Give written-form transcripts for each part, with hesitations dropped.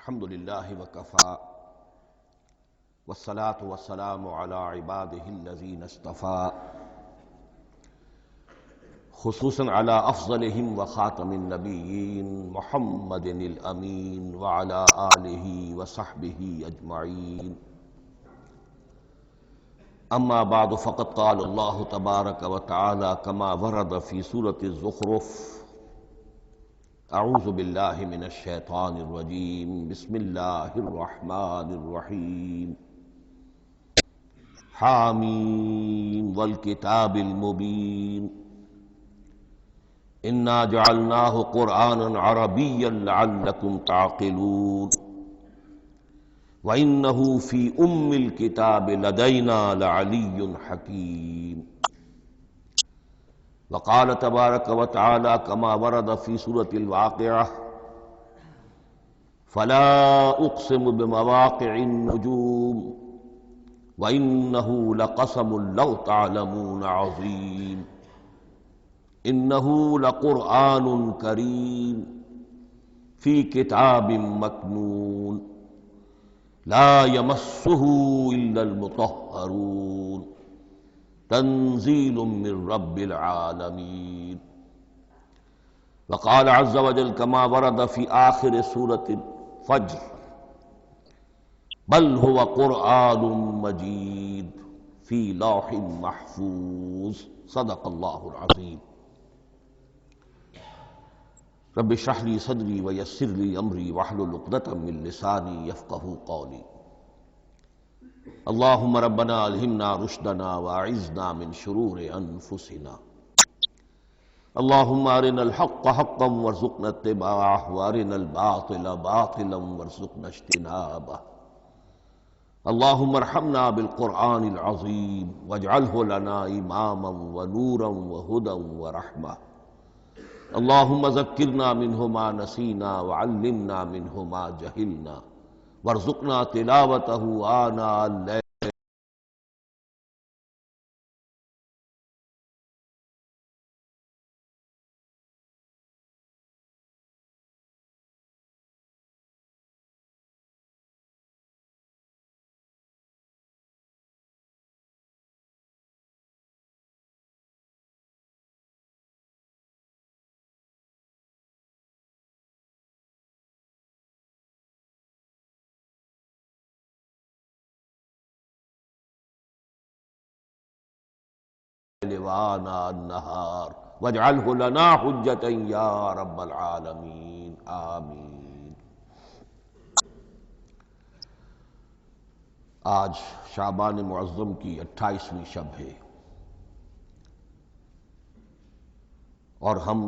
الحمد للہ وکفا والصلاة والسلام علی عباده الذین اصطفى خصوصاً علی افضلهم وخاتم النبیین محمد الامین وعلی آلہ وصحبہ اجمعین اما بعد فقد قال اللہ تبارک وتعالی کما ورد فی سورة الزخرف اعوذ باللہ من الشیطان الرجیم بسم اللہ الرحمن الرحیم حامیم والکتاب المبین انا جعلناہ قرآنا عربیا لعلکم تعقلون وَإِنَّهُ فِي أُمِّ الْكِتَابِ لَدَيْنَا لَعَلِيٌّ حَكِيمٌ وقال تبارک وتعالی کما ورد فی سورة الواقعہ فلا اقسم بمواقع النجوم وإنه لقسم لو تعلمون عظیم انه لقرآن کریم فی کتاب مکنون لا يمسه الا المطهرون تنزيل من رب العالمين وقال عز وجل كما ورد في آخر سورة الفجر بل هو قرآن مجيد في لوح محفوظ صدق الله العظيم رب اشرح لي صدري ويسر لي امري واحلل عقدة من لساني يفقهوا قولي اللهم ربنا الہمنا رشدنا واعذنا من شرور انفسنا اللهم ارنا الحق حقا وارزقنا اتباعه وارنا الباطل باطلا وارزقنا اجتنابه اللهم ارحمنا بالقرآن العظيم واجعله لنا اماما ونورا وهدى ورحمة اللهم ذکرنا منه ما نسینا وعلمنا منه ما جہلنا وارزقنا تلاوته آناء الليل وآناء النہار واجعله لنا حجة یا رب العالمین آمین۔ آج شعبان معظم کی 28ویں شب ہے اور ہم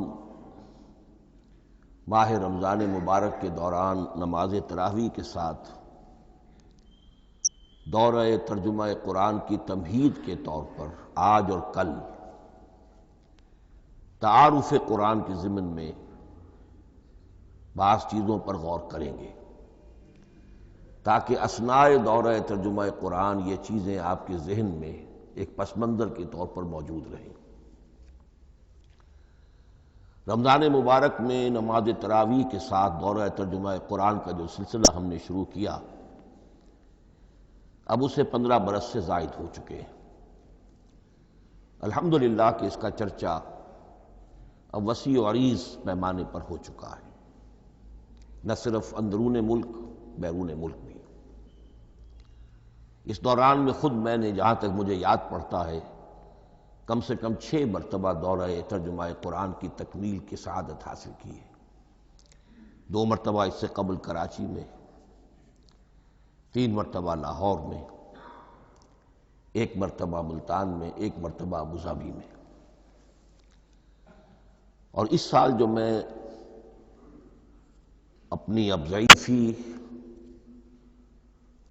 ماہ رمضان مبارک کے دوران نماز تراویح کے ساتھ دورہ ترجمہ قرآن کی تمہید کے طور پر آج اور کل تعارف قرآن کے ضمن میں بعض چیزوں پر غور کریں گے تاکہ اثناء دورہ ترجمہ قرآن یہ چیزیں آپ کے ذہن میں ایک پس منظر کے طور پر موجود رہیں۔ رمضان مبارک میں نماز تراویح کے ساتھ دورہ ترجمہ قرآن کا جو سلسلہ ہم نے شروع کیا اب اسے 15 برس سے زائد ہو چکے ہیں۔ الحمدللہ کہ اس کا چرچا اب وسیع و عریض پیمانے پر ہو چکا ہے، نہ صرف اندرون ملک بیرون ملک بھی۔ اس دوران میں خود میں نے جہاں تک مجھے یاد پڑتا ہے کم سے کم 6 مرتبہ دورہ ترجمہ قرآن کی تکمیل کی سعادت حاصل کی ہے۔ 2 مرتبہ اس سے قبل کراچی میں، 3 مرتبہ لاہور میں، 1 مرتبہ ملتان میں، 1 مرتبہ ابوظہبی میں۔ اور اس سال جو میں اپنی اب ضعیفی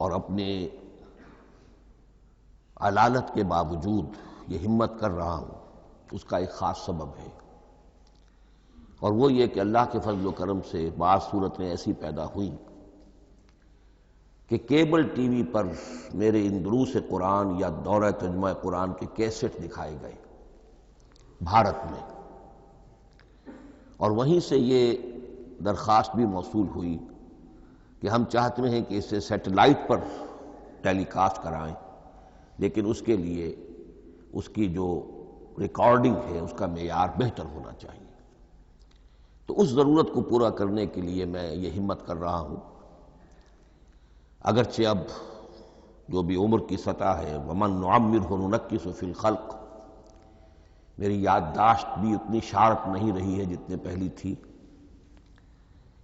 اور اپنے علالت کے باوجود یہ ہمت کر رہا ہوں اس کا ایک خاص سبب ہے، اور وہ یہ کہ اللہ کے فضل و کرم سے بعض صورتیں ایسی پیدا ہوئیں کہ کیبل ٹی وی پر میرے ان دروس قرآن یا دورہ ترجمہ قرآن کے کیسٹ دکھائے گئے بھارت میں، اور وہیں سے یہ درخواست بھی موصول ہوئی کہ ہم چاہتے ہیں کہ اسے سیٹلائٹ پر ٹیلی کاسٹ کرائیں، لیکن اس کے لیے اس کی جو ریکارڈنگ ہے اس کا معیار بہتر ہونا چاہیے۔ تو اس ضرورت کو پورا کرنے کے لیے میں یہ ہمت کر رہا ہوں، اگرچہ اب جو بھی عمر کی سطح ہے وَمَن نُعَمِّرْهُ نُنَكِّسُ فِي الْخَلْقِ، میری یادداشت بھی اتنی شارپ نہیں رہی ہے جتنے پہلی تھی،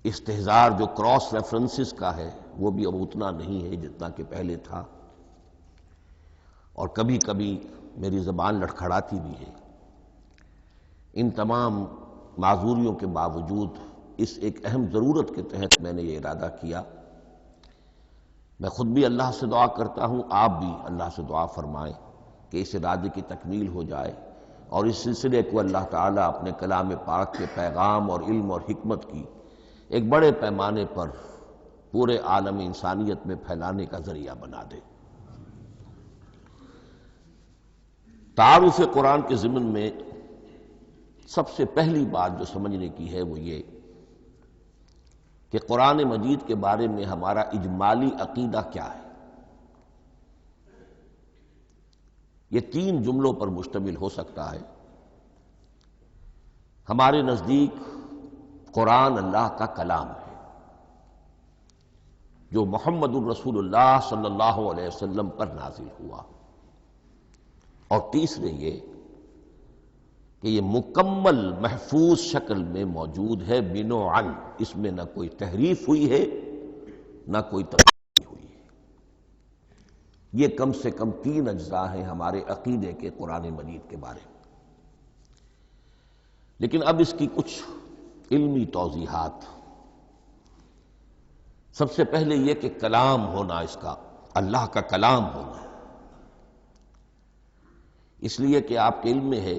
استحضار جو کراس ریفرنسز کا ہے وہ بھی اب اتنا نہیں ہے جتنا کہ پہلے تھا، اور کبھی کبھی میری زبان لڑکھڑاتی بھی ہے۔ ان تمام معذوریوں کے باوجود اس ایک اہم ضرورت کے تحت میں نے یہ ارادہ کیا۔ میں خود بھی اللہ سے دعا کرتا ہوں، آپ بھی اللہ سے دعا فرمائیں کہ اس ارادے کی تکمیل ہو جائے، اور اس سلسلے کو اللہ تعالیٰ اپنے کلام پاک کے پیغام اور علم اور حکمت کی ایک بڑے پیمانے پر پورے عالم انسانیت میں پھیلانے کا ذریعہ بنا دے۔ تعارف قرآن کے ضمن میں سب سے پہلی بات جو سمجھنے کی ہے وہ یہ کہ قرآن مجید کے بارے میں ہمارا اجمالی عقیدہ کیا ہے۔ یہ 3 جملوں پر مشتمل ہو سکتا ہے۔ ہمارے نزدیک قرآن اللہ کا کلام ہے جو محمد الرسول اللہ صلی اللہ علیہ وسلم پر نازل ہوا، اور تیسرے یہ کہ یہ مکمل محفوظ شکل میں موجود ہے بنوعاً، اس میں نہ کوئی تحریف ہوئی ہے نہ کوئی تبدیلی ہوئی ہے۔ یہ کم سے کم 3 اجزاء ہیں ہمارے عقیدے کے قرآن مجید کے بارے میں۔ لیکن اب اس کی کچھ علمی توضیحات۔ سب سے پہلے یہ کہ کلام ہونا، اس کا اللہ کا کلام ہونا، اس لیے کہ آپ کے علم میں ہے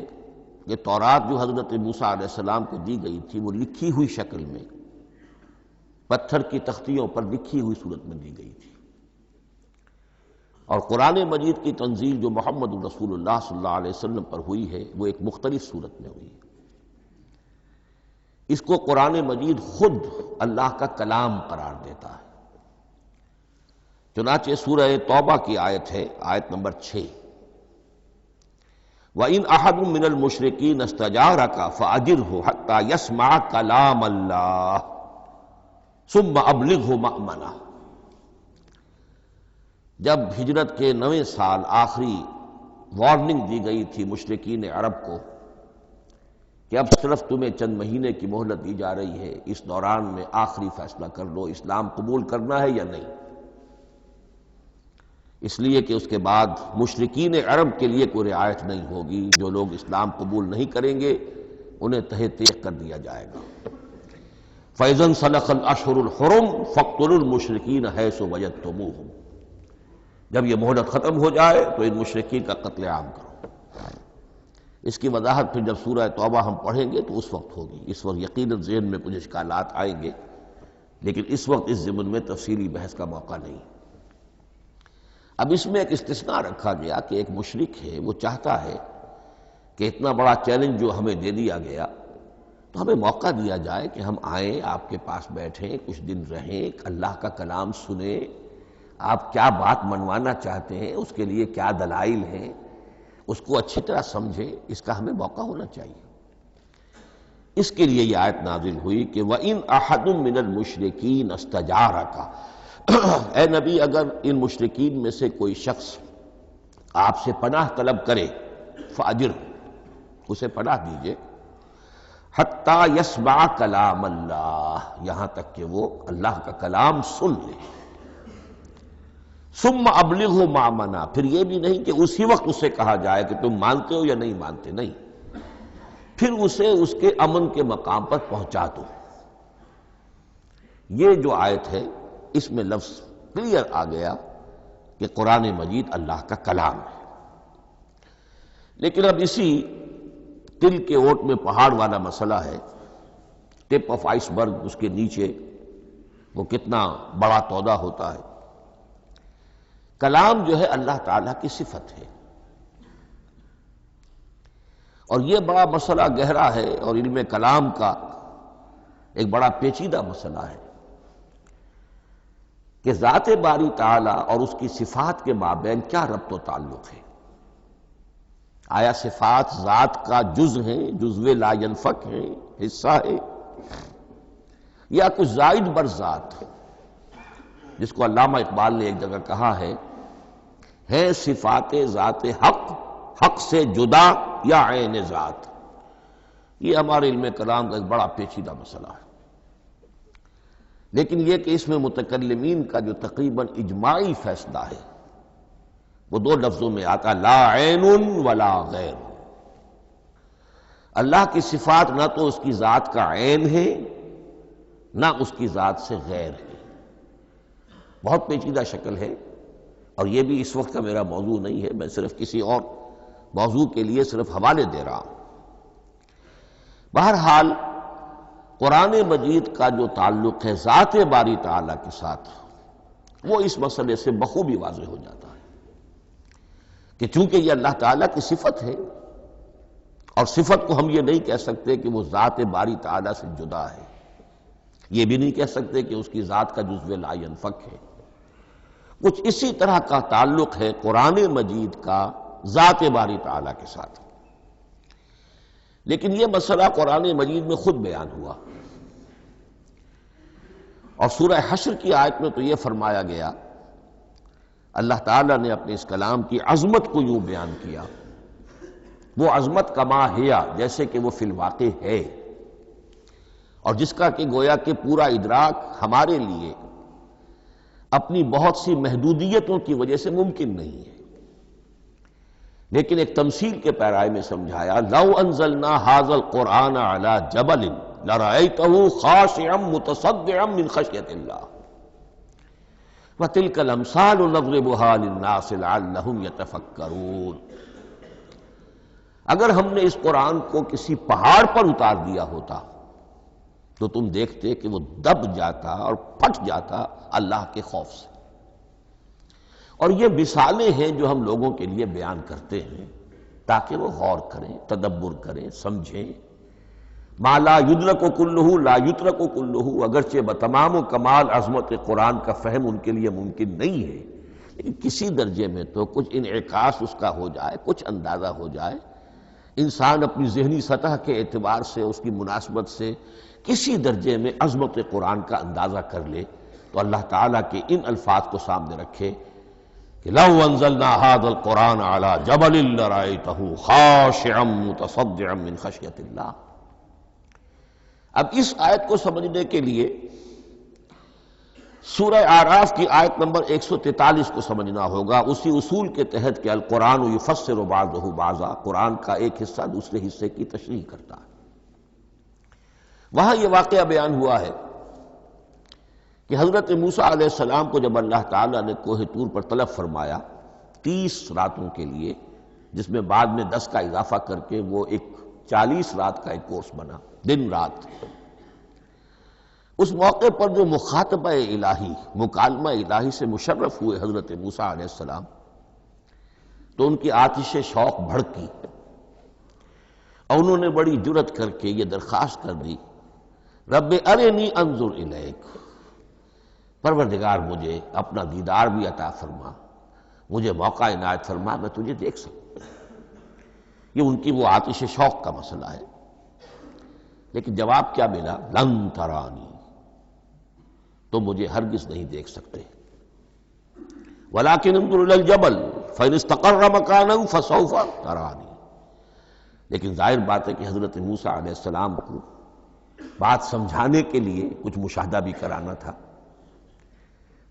کہ تورات جو حضرت موسیٰ علیہ السلام کو دی گئی تھی وہ لکھی ہوئی شکل میں پتھر کی تختیوں پر لکھی ہوئی صورت میں دی گئی تھی، اور قرآن مجید کی تنزیل جو محمد رسول اللہ صلی اللہ علیہ وسلم پر ہوئی ہے وہ ایک مختلف صورت میں ہوئی ہے۔ اس کو قرآن مجید خود اللہ کا کلام قرار دیتا ہے۔ چنانچہ سورہ توبہ کی آیت ہے، آیت نمبر 6، وَإِنْ أَحَدٌ مِّنَ الْمُشْرِكِينَ اسْتَجَارَكَ فَأَجِرْهُ حَتَّى يَسْمَعَ كَلَامَ اللَّهِ ثُمَّ أَبْلِغْهُ مَأْمَنَهُ۔ جب ہجرت کے 9ویں سال آخری وارننگ دی گئی تھی مشرکین عرب کو کہ اب صرف تمہیں چند مہینے کی مہلت دی جا رہی ہے، اس دوران میں آخری فیصلہ کر لو اسلام قبول کرنا ہے یا نہیں، اس لیے کہ اس کے بعد مشرکین عرب کے لیے کوئی رعایت نہیں ہوگی، جو لوگ اسلام قبول نہیں کریں گے انہیں تہہ تیغ کر دیا جائے گا۔ فَإِذَا انْسَلَخَ الْأَشْهُرُ الْحُرُمُ فَاقْتُلُوا الْمُشْرِكِينَ حَيْثُ وَجَدتُّمُوهُمْ۔ جب یہ مہلت ختم ہو جائے تو ان مشرکین کا قتل عام کرو۔ اس کی وضاحت پھر جب سورہ توبہ ہم پڑھیں گے تو اس وقت ہوگی، اس وقت یقیناً ذہن میں کچھ اشکالات آئیں گے، لیکن اس وقت اس ضمن میں تفصیلی بحث کا موقع نہیں۔ اب اس میں ایک استثناء رکھا گیا کہ ایک مشرک ہے، وہ چاہتا ہے کہ اتنا بڑا چیلنج جو ہمیں دے دیا گیا تو ہمیں موقع دیا جائے کہ ہم آئیں، آپ کے پاس بیٹھیں، کچھ دن رہیں، اللہ کا کلام سنیں، آپ کیا بات منوانا چاہتے ہیں، اس کے لیے کیا دلائل ہیں، اس کو اچھی طرح سمجھیں، اس کا ہمیں موقع ہونا چاہیے۔ اس کے لیے یہ آیت نازل ہوئی کہ وَإِنْ أَحَدٌ مِّنَ الْمُشْرِكِينَ اسْتَجَارَكَ، اے نبی اگر ان مشرکین میں سے کوئی شخص آپ سے پناہ طلب کرے فَأَجِرْهُ، اسے پناہ دیجئے، حَتَّى يَسْمَعَ كَلَامَ اللَّهِ، یہاں تک کہ وہ اللہ کا کلام سن لے۔ ثُمَّ أَبْلِغْهُ مَأْمَنًا، پھر یہ بھی نہیں کہ اسی وقت اسے کہا جائے کہ تم مانتے ہو یا نہیں مانتے، نہیں، پھر اسے اس کے امن کے مقام پر پہنچا دو۔ یہ جو آیت ہے اس میں لفظ کلیئر آ گیا کہ قرآن مجید اللہ کا کلام ہے۔ لیکن اب اسی تل کے اوٹ میں پہاڑ والا مسئلہ ہے، ٹپ آف آئس برگ، اس کے نیچے وہ کتنا بڑا تودہ ہوتا ہے۔ کلام جو ہے اللہ تعالیٰ کی صفت ہے، اور یہ بڑا مسئلہ گہرا ہے، اور علم کلام کا ایک بڑا پیچیدہ مسئلہ ہے۔ کہ ذات باری تعالیٰ اور اس کی صفات کے مابین کیا ربط و تعلق ہے؟ آیا صفات ذات کا جز ہیں، جزو لا ینفک ہیں، حصہ ہے، یا کچھ زائد بر ذات، جس کو علامہ اقبال نے ایک جگہ کہا ہے صفات ذات حق، حق سے جدا یا عین ذات؟ یہ ہمارے علم کلام کا ایک بڑا پیچیدہ مسئلہ ہے، لیکن یہ کہ اس میں متکلمین کا جو تقریباً اجماعی فیصلہ ہے وہ دو لفظوں میں آتا، لا عین ولا غیر۔ اللہ کی صفات نہ تو اس کی ذات کا عین ہے نہ اس کی ذات سے غیر ہے۔ بہت پیچیدہ شکل ہے، اور یہ بھی اس وقت کا میرا موضوع نہیں ہے، میں صرف کسی اور موضوع کے لیے صرف حوالے دے رہا ہوں۔ بہرحال قرآن مجید کا جو تعلق ہے ذات باری تعالیٰ کے ساتھ، وہ اس مسئلے سے بخوبی واضح ہو جاتا ہے کہ چونکہ یہ اللہ تعالیٰ کی صفت ہے، اور صفت کو ہم یہ نہیں کہہ سکتے کہ وہ ذات باری تعالیٰ سے جدا ہے، یہ بھی نہیں کہہ سکتے کہ اس کی ذات کا جزو لا ینفک ہے۔ کچھ اسی طرح کا تعلق ہے قرآن مجید کا ذات باری تعالیٰ کے ساتھ، لیکن یہ مسئلہ قرآن مجید میں خود بیان ہوا، اور سورہ حشر کی آیت میں تو یہ فرمایا گیا، اللہ تعالیٰ نے اپنے اس کلام کی عظمت کو یوں بیان کیا، وہ عظمت کما ہیا، جیسے کہ وہ فی الواقع ہے، اور جس کا کہ گویا کہ پورا ادراک ہمارے لیے اپنی بہت سی محدودیتوں کی وجہ سے ممکن نہیں ہے، لیکن ایک تمثیل کے پیرائے میں سمجھایا، لو انزلنا ھذا القرآن علی جبل لرأیتہ خاشعا متصدعا من خشیۃ اللہ وَتِلْكَ الْأَمْثَالُ نَضْرِبُهَا لِلنَّاسِ لَعَلَّهُمْ يَتَفَكَّرُونَ۔ اگر ہم نے اس قرآن کو کسی پہاڑ پر اتار دیا ہوتا تو تم دیکھتے کہ وہ دب جاتا اور پھٹ جاتا اللہ کے خوف سے۔ اور یہ مثالیں ہیں جو ہم لوگوں کے لیے بیان کرتے ہیں تاکہ وہ غور کریں، تدبر کریں، سمجھیں۔ ما لا یدرک کلہ لا یترک کلہ، اگرچہ بتمام و کمال عظمت قرآن کا فہم ان کے لیے ممکن نہیں ہے، لیکن کسی درجے میں تو کچھ انعکاس اس کا ہو جائے، کچھ اندازہ ہو جائے، انسان اپنی ذہنی سطح کے اعتبار سے، اس کی مناسبت سے کسی درجے میں عظمت قرآن کا اندازہ کر لے، تو اللہ تعالیٰ کے ان الفاظ کو سامنے رکھے کہ لو انزلنا ھذا القرآن علی جبل لرأیتہ خاشعا متصدعا من خشیۃ اللہ۔ اب اس آیت کو سمجھنے کے لیے سورہ اعراف کی آیت نمبر 143 کو سمجھنا ہوگا، اسی اصول کے تحت کہ القرآن یفسر بعضہ بعضا، قرآن کا ایک حصہ دوسرے حصے کی تشریح کرتا ہے۔ وہاں یہ واقعہ بیان ہوا ہے کہ حضرت موسیٰ علیہ السلام کو جب اللہ تعالیٰ نے کوہ طور پر طلب فرمایا 30 راتوں کے لیے، جس میں بعد میں 10 کا اضافہ کر کے وہ ایک 40 رات کا ایک کورس بنا، دن رات، اس موقع پر جو مخاطبہ الہی، مکالمہ الہی سے مشرف ہوئے حضرت موسیٰ علیہ السلام، تو ان کی آتش شوق بھڑکی اور انہوں نے بڑی جرأت کر کے یہ درخواست کر دی، رب ارنی انظر الیک، پروردگار مجھے اپنا دیدار بھی عطا فرما، مجھے موقع عنایت فرما، میں تجھے دیکھ سکوں۔ یہ ان کی وہ آتش شوق کا مسئلہ ہے، لیکن جواب کیا ملا؟ لن ترانی، تو مجھے ہرگز نہیں دیکھ سکتے، ولکن انظر الی الجبل فإن استقر مکانہ فسوف ترانی۔ لیکن ظاہر بات ہے کہ حضرت موسیٰ علیہ السلام کو بات سمجھانے کے لیے کچھ مشاہدہ بھی کرانا تھا۔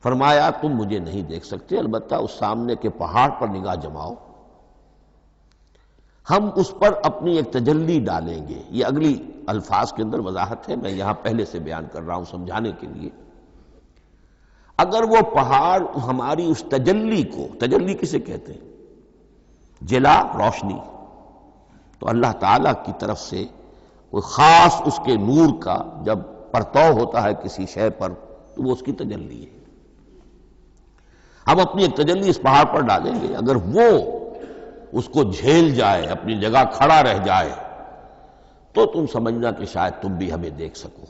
فرمایا تم مجھے نہیں دیکھ سکتے، البتہ اس سامنے کے پہاڑ پر نگاہ جماؤ، ہم اس پر اپنی ایک تجلی ڈالیں گے۔ یہ اگلی الفاظ کے اندر وضاحت ہے، میں یہاں پہلے سے بیان کر رہا ہوں سمجھانے کے لیے۔ اگر وہ پہاڑ ہماری اس تجلی کو، تجلی کسے کہتے ہیں؟ جلا، روشنی، تو اللہ تعالیٰ کی طرف سے کوئی خاص اس کے نور کا جب پرتو ہوتا ہے کسی شے پر تو وہ اس کی تجلی ہے۔ ہم اپنی ایک تجلی اس پہاڑ پر ڈالیں گے، اگر وہ اس کو جھیل جائے، اپنی جگہ کھڑا رہ جائے، تو تم سمجھنا کہ شاید تم بھی ہمیں دیکھ سکو۔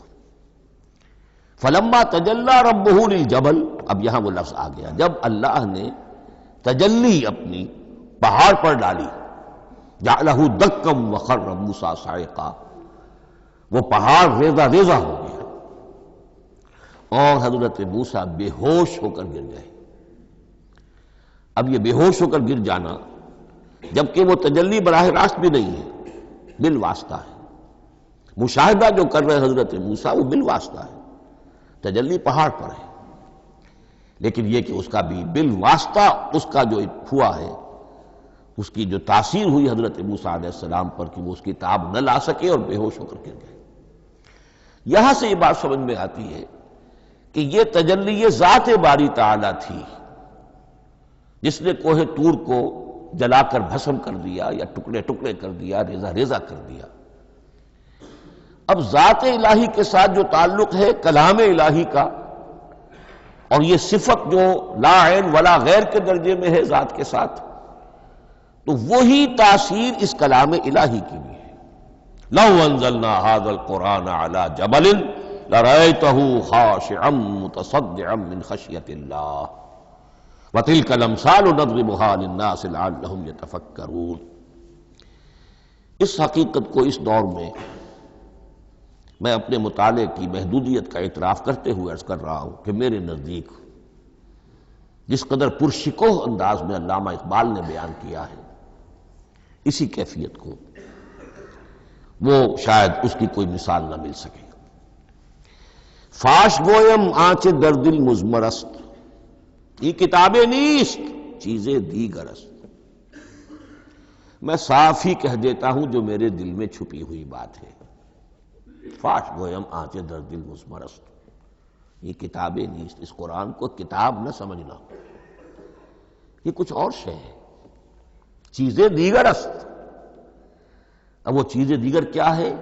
فلما تجلی ربہ للجبل، اب یہاں وہ لفظ آ گیا، جب اللہ نے تجلی اپنی پہاڑ پر ڈالی، جعلہ دکا وخر موسیٰ صاعقا، وہ پہاڑ ریزہ ریزہ ہو گیا اور حضرت موسیٰ بے ہوش ہو کر گر گئے۔ اب یہ بے ہوش ہو کر گر جانا، جبکہ وہ تجلی براہ راست بھی نہیں ہے، بالواسطہ ہے۔ مشاہدہ جو کر رہے حضرت موسیٰ وہ بالواسطہ ہے، تجلی پہاڑ پر ہے، لیکن یہ کہ اس کا بھی بالواسطہ اس کا جو ہوا ہے، اس کی جو تاثیر ہوئی حضرت موسیٰ علیہ السلام پر کہ وہ اس کی تاب نہ لا سکے اور بے ہوش ہو کر گر گئے۔ یہاں سے یہ بات سمجھ میں آتی ہے کہ یہ تجلی یہ ذات باری تعالیٰ تھی جس نے کوہ طور کو جلا کر بھسم کر دیا یا ٹکڑے ٹکڑے کر دیا، ریزہ ریزہ کر دیا۔ اب ذات الہی کے ساتھ جو تعلق ہے کلام الہی کا، اور یہ صفت جو لا عین ولا غیر کے درجے میں ہے ذات کے ساتھ، تو وہی تاثیر اس کلام الہی کی بھی ہے۔ لو انزلنا هذا القرآن على جبل لرأيته خاشعا متصدعا من خشية الله وتلك الامثال نضربها للناس لعلهم يتفكرون۔ اس حقیقت کو اس دور میں میں اپنے مطالعے کی محدودیت کا اعتراف کرتے ہوئے عرض کر رہا ہوں کہ میرے نزدیک جس قدر پرشکوہ انداز میں علامہ اقبال نے بیان کیا ہے، اسی کیفیت کو وہ شاید اس کی کوئی مثال نہ مل سکے۔ فاش گویم آنچ در دل مزمرست، یہ کتابیں نیست چیزیں دیگر است۔ میں صاف ہی کہہ دیتا ہوں جو میرے دل میں چھپی ہوئی بات ہے۔ فاش گویم آنچ در دل مزمرست، یہ کتابیں نیست، اس قرآن کو کتاب نہ سمجھنا، یہ کچھ اور شے ہے، چیزیں دیگر است۔ اب وہ چیزیں دیگر کیا ہے؟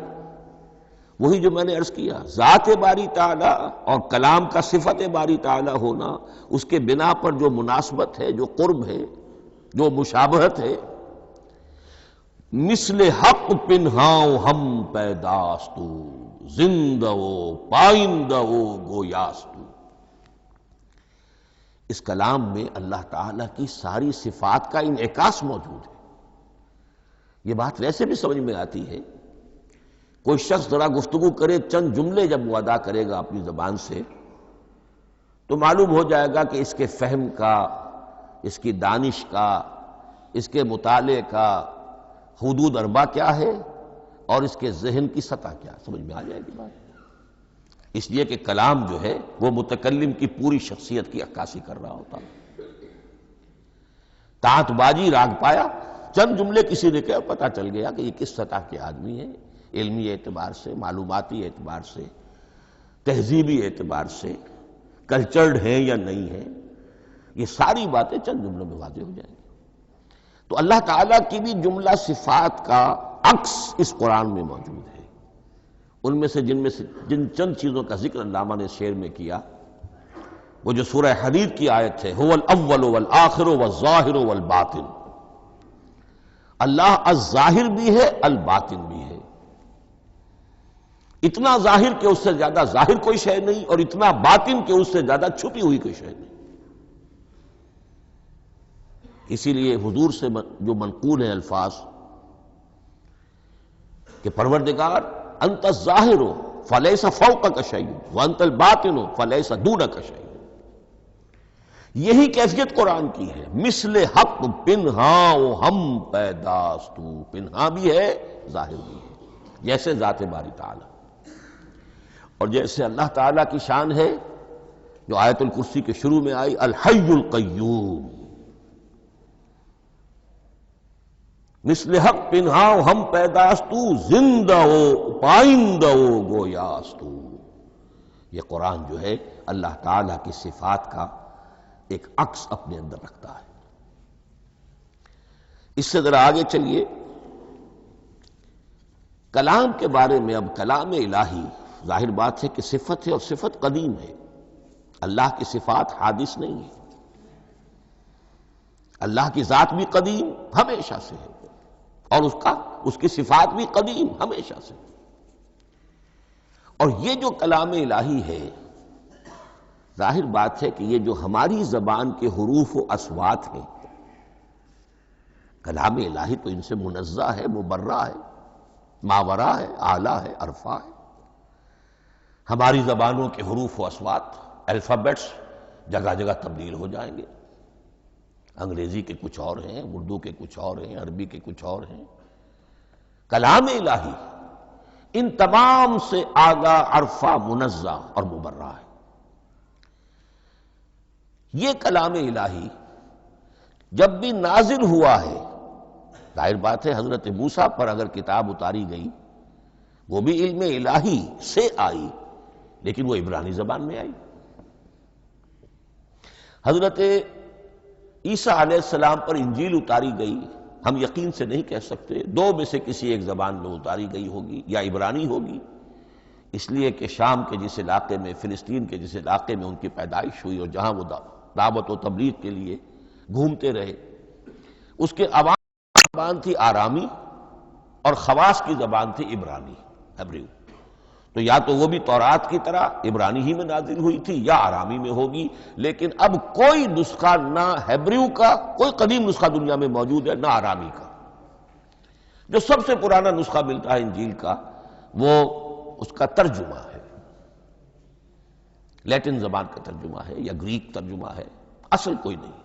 وہی جو میں نے عرض کیا، ذات باری تعالی اور کلام کا صفت باری تعالی ہونا، اس کے بنا پر جو مناسبت ہے، جو قرب ہے، جو مشابہت ہے۔ مثل حق پنہاؤ ہم پیداستو، زندہ و پائندہ و گویاستو۔ اس کلام میں اللہ تعالیٰ کی ساری صفات کا انعکاس موجود ہے۔ یہ بات ویسے بھی سمجھ میں آتی ہے، کوئی شخص ذرا گفتگو کرے، چند جملے جب وہ ادا کرے گا اپنی زبان سے، تو معلوم ہو جائے گا کہ اس کے فہم کا، اس کی دانش کا، اس کے مطالعے کا حدود اربع کیا ہے اور اس کے ذہن کی سطح کیا، سمجھ میں آ جائے گی بات۔ اس لیے کہ کلام جو ہے وہ متکلم کی پوری شخصیت کی عکاسی کر رہا ہوتا۔ تانت بازی راگ پایا، چند جملے کسی نے کہا، پتہ چل گیا کہ یہ کس سطح کے آدمی ہے، علمی اعتبار سے، معلوماتی اعتبار سے، تہذیبی اعتبار سے، کلچرڈ ہیں یا نہیں ہیں، یہ ساری باتیں چند جملوں میں واضح ہو جائیں گی۔ تو اللہ تعالیٰ کی بھی جملہ صفات کا عکس اس قرآن میں موجود ہے۔ ان میں سے جن چند چیزوں کا ذکر علامہ نے شعر میں کیا، وہ جو سورہ حدید کی آیت ہے، هو الاول والآخر والظاہر والباطن، اللہ الظاہر بھی ہے، الباطن بھی ہے۔ اتنا ظاہر کہ اس سے زیادہ ظاہر کوئی شے نہیں، اور اتنا باطن کہ اس سے زیادہ چھپی ہوئی کوئی شے نہیں۔ اسی لیے حضور سے جو منقول ہیں الفاظ کہ پروردگار انت الظاہر فلیس فوقک شیء وانت الباطن فلیس دونک شیء، یہی کیفیت قرآن کی ہے۔ مثل حق پنہاؤ ہم پیداستو، پنہا بھی ہے ظاہر بھی ہے، جیسے ذات باری تعالی، اور جیسے اللہ تعالیٰ کی شان ہے جو آیت الکرسی کے شروع میں آئی، الحی القیوم۔ مثل حق پنہاؤ ہم پیداستو، زندہ ہو پائندہ ہو گویاستو۔ یہ قرآن جو ہے اللہ تعالیٰ کی صفات کا ایک عکس اپنے اندر رکھتا ہے۔ اس سے ذرا آگے چلیے، کلام کے بارے میں۔ اب کلام الہی ظاہر بات ہے کہ صفت ہے، اور صفت قدیم ہے۔ اللہ کی صفات حادث نہیں ہے، اللہ کی ذات بھی قدیم ہمیشہ سے ہے، اور اس کی صفات بھی قدیم ہمیشہ سے۔ اور یہ جو کلام الہی ہے ظاہر بات ہے کہ یہ جو ہماری زبان کے حروف و اصوات ہیں، کلام الہی تو ان سے منزہ ہے، مبرہ ہے، ماورا ہے، اعلیٰ ہے، عرفہ ہے۔ ہماری زبانوں کے حروف و اصوات، الفابیٹس جگہ جگہ تبدیل ہو جائیں گے، انگریزی کے کچھ اور ہیں، اردو کے کچھ اور ہیں، عربی کے کچھ اور ہیں۔ کلام الہی ان تمام سے آگاہ، عرفہ، منزہ اور مبرہ ہے۔ یہ کلام الہی جب بھی نازل ہوا ہے، ظاہر بات ہے حضرت موسیٰ پر اگر کتاب اتاری گئی وہ بھی علم الہی سے آئی، لیکن وہ عبرانی زبان میں آئی۔ حضرت عیسیٰ علیہ السلام پر انجیل اتاری گئی، ہم یقین سے نہیں کہہ سکتے، دو میں سے کسی ایک زبان میں اتاری گئی ہوگی، یا عبرانی ہوگی، اس لیے کہ شام کے جس علاقے میں، فلسطین کے جس علاقے میں ان کی پیدائش ہوئی اور جہاں وہ دعوت و تبلیغ کے لیے گھومتے رہے، اس کے عوام کی زبان تھی آرامی اور خواص کی زبان تھی عبرانی، ہیبریو۔ تو یا تو وہ بھی تورات کی طرح عبرانی ہی میں نازل ہوئی تھی یا آرامی میں ہوگی، لیکن اب کوئی نسخہ نہ ہیبریو کا، کوئی قدیم نسخہ دنیا میں موجود ہے، نہ آرامی کا۔ جو سب سے پرانا نسخہ ملتا ہے انجیل کا وہ اس کا ترجمہ ہے، لیٹن زبان کا ترجمہ ہے یا گریک ترجمہ ہے، اصل کوئی نہیں۔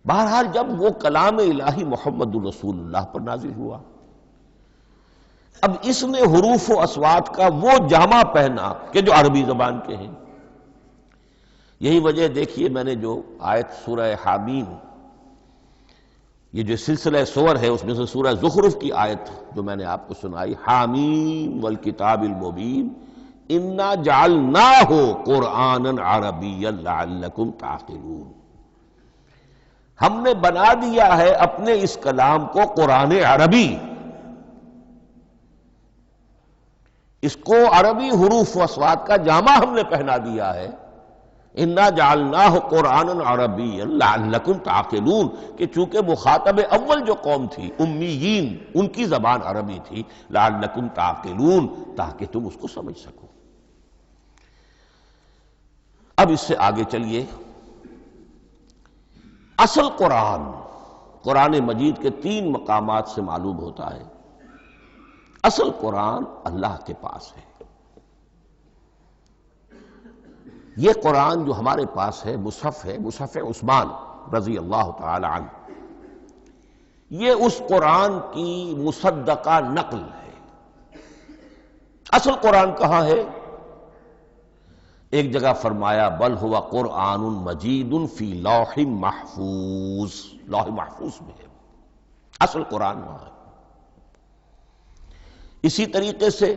بہرحال جب وہ کلام الہی محمد الرسول اللہ پر نازل ہوا، اب اس نے حروف و اصوات کا وہ جامہ پہنا کہ جو عربی زبان کے ہیں۔ یہی وجہ دیکھیے، میں نے جو آیت سورہ حامیم، یہ جو سلسلہ سور ہے اس میں سے سورہ زخرف کی آیت جو میں نے آپ کو سنائی، حامیم والکتاب المبین انا جعلناہ قرآنا عربیا لعلکم تعقلون، ہم نے بنا دیا ہے اپنے اس کلام کو قرآن عربی، اس کو عربی حروف و اصوات کا جامہ ہم نے پہنا دیا ہے۔ انا جعلناہ قرآنا عربیا لعلکم تعقلون، کہ چونکہ مخاطب اول جو قوم تھی امیین، ان کی زبان عربی تھی، لعلکم تعقلون، تاکہ تم اس کو سمجھ سکو۔ اب اس سے آگے چلیے، اصل قرآن مجید کے 3 مقامات سے معلوم ہوتا ہے، اصل قرآن اللہ کے پاس ہے۔ یہ قرآن جو ہمارے پاس ہے، مصحف ہے، مصحف عثمان رضی اللہ تعالی عنہ، یہ اس قرآن کی مصدقہ نقل ہے۔ اصل قرآن کہاں ہے؟ ایک جگہ فرمایا بل ہوا قرآن مجید فی لوح محفوظ، لوح محفوظ میں ہے، اصل قرآن وہاں ہے۔ اسی طریقے سے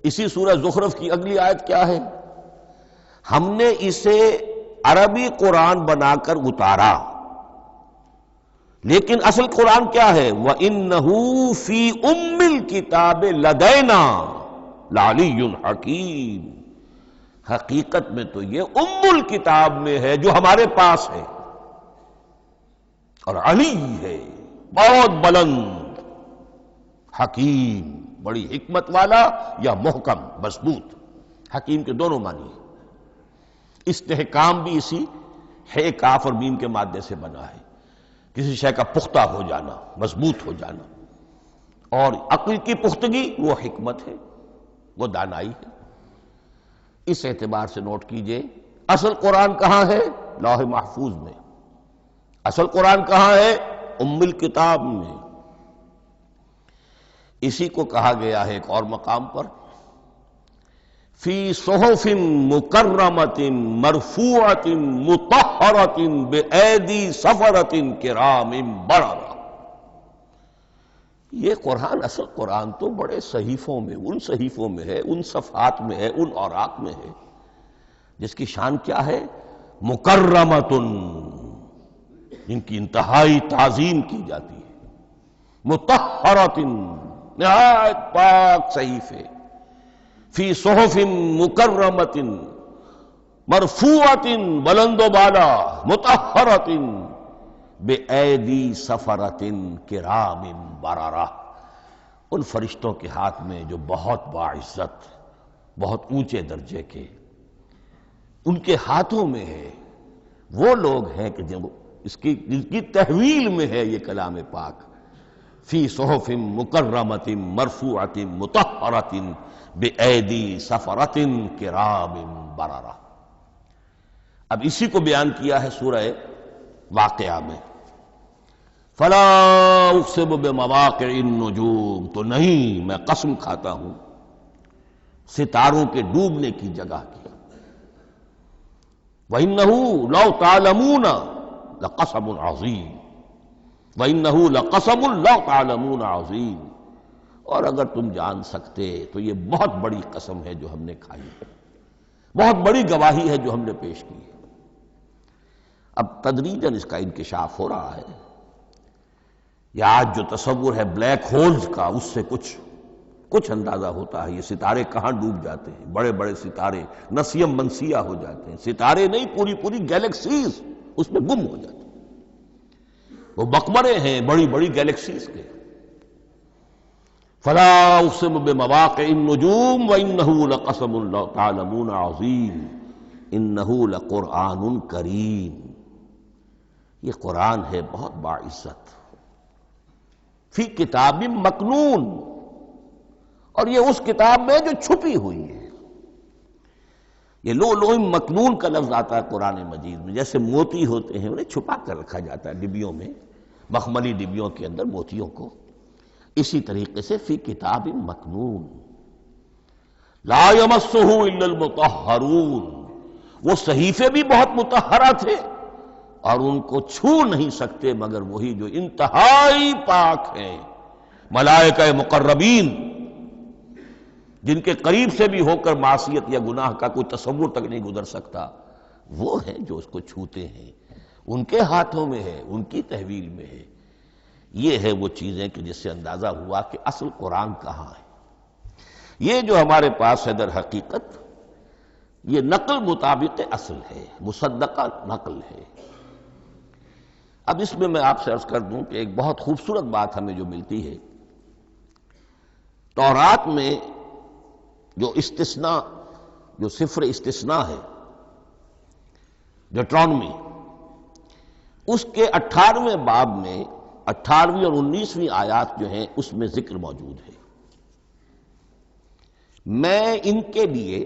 اسی سورہ زخرف کی اگلی آیت کیا ہے؟ ہم نے اسے عربی قرآن بنا کر اتارا، لیکن اصل قرآن کیا ہے؟ وَإِنَّهُ فِي أُمِّ الْكِتَابِ لَدَيْنَا لَعَلِيٌّ حَكِيمٌ، حقیقت میں تو یہ ام الکتاب میں ہے جو ہمارے پاس ہے، اور علی ہے، بہت بلند، حکیم، بڑی حکمت والا، یا محکم، مضبوط۔ حکیم کے دونوں معنی ہیں۔ استحکام بھی اسی ہے کاف اور میم کے مادے سے بنا ہے، کسی شے کا پختہ ہو جانا، مضبوط ہو جانا، اور عقل کی پختگی وہ حکمت ہے، وہ دانائی ہے۔ اس اعتبار سے نوٹ کیجئے، اصل قرآن کہاں ہے؟ لوح محفوظ میں۔ اصل قرآن کہاں ہے؟ ام الکتاب میں۔ اسی کو کہا گیا ہے ایک اور مقام پر، فی صحف مکرمۃ مرفوعۃ مطہرۃ بایدی سفرۃ کرام بررہ۔ یہ قرآن، اصل قرآن تو بڑے صحیفوں میں، ان صحیفوں میں ہے، ان صفحات میں ہے، ان اوراق میں ہے، جس کی شان کیا ہے؟ مکرمۃ، جن کی انتہائی تعظیم کی جاتی ہے، مطہرۃ، نہایت پاک صحیفے، فی صحف مکرمۃ، مرفوعۃ، بلند و بالا، مطہرۃ، بِأَيْدِي سَفَرَةٍ كِرَامٍ بَرَرَةٍ، ان فرشتوں کے ہاتھ میں جو بہت باعزت، بہت اونچے درجے کے، ان کے ہاتھوں میں ہے، وہ لوگ ہیں کہ جن کی تحویل میں ہے یہ کلام پاک، فی صحف مکرمۃ مرفوعۃ مطہرۃ بایدی سفرۃ کرام بررہ۔ اب اسی کو بیان کیا ہے سورہ واقعہ میں، فلا اقسم بمواقع النجوم، تو نہیں، میں قسم کھاتا ہوں ستاروں کے ڈوبنے کی جگہ کی، وَإِنَّهُ لَوْ تَعْلَمُونَ لَقَسَمٌ عَظِيمٌ، وَإِنَّهُ لَقَسَمٌ لَوْ تَعْلَمُونَ عَظِيمٌ، اور اگر تم جان سکتے تو یہ بہت بڑی قسم ہے جو ہم نے کھائی ہے، بہت بڑی گواہی ہے جو ہم نے پیش کی ہے۔ اب تدریجاً اس کا انکشاف ہو رہا ہے۔ یہ آج جو تصور ہے بلیک ہولز کا، اس سے کچھ اندازہ ہوتا ہے یہ ستارے کہاں ڈوب جاتے ہیں، بڑے بڑے ستارے نسیم منسیہ ہو جاتے ہیں، ستارے نہیں، پوری گیلیکسیز اس میں گم ہو جاتے ہیں، وہ مقبرے ہیں بڑی بڑی گیلیکسیز کے۔ فلا اقسم بمواقع النجوم وانہ لقسم لو تعلمون عظیم انہ لقرآن کریم، یہ قرآن ہے بہت باعزت، فی کتاب مکنون، اور یہ اس کتاب میں جو چھپی ہوئی ہے۔ یہ لؤلؤ مکنون کا لفظ آتا ہے قرآن مجید میں، جیسے موتی ہوتے ہیں انہیں چھپا کر رکھا جاتا ہے ڈبیوں میں، مخملی ڈبیوں کے اندر موتیوں کو، اسی طریقے سے فی کتاب مکنون لا یمسہ الا المطہرون، وہ صحیفے بھی بہت مطہرہ تھے اور ان کو چھو نہیں سکتے مگر وہی جو انتہائی پاک ہیں، ملائکہ مقربین، جن کے قریب سے بھی ہو کر معصیت یا گناہ کا کوئی تصور تک نہیں گزر سکتا، وہ ہیں جو اس کو چھوتے ہیں، ان کے ہاتھوں میں ہے، ان کی تحویل میں ہے۔ یہ ہے وہ چیزیں کہ جس سے اندازہ ہوا کہ اصل قرآن کہاں ہے۔ یہ جو ہمارے پاس ہے در حقیقت یہ نقل مطابق اصل ہے، مصدقہ نقل ہے۔ اب اس میں آپ سے عرض کر دوں کہ ایک بہت خوبصورت بات ہمیں جو ملتی ہے، تورات میں جو استثناء، جو صفر استثناء ہے، ڈیٹرانومی، اس کے 18ویں باب میں 18ویں اور 19ویں آیات جو ہیں اس میں ذکر موجود ہے، میں ان کے لیے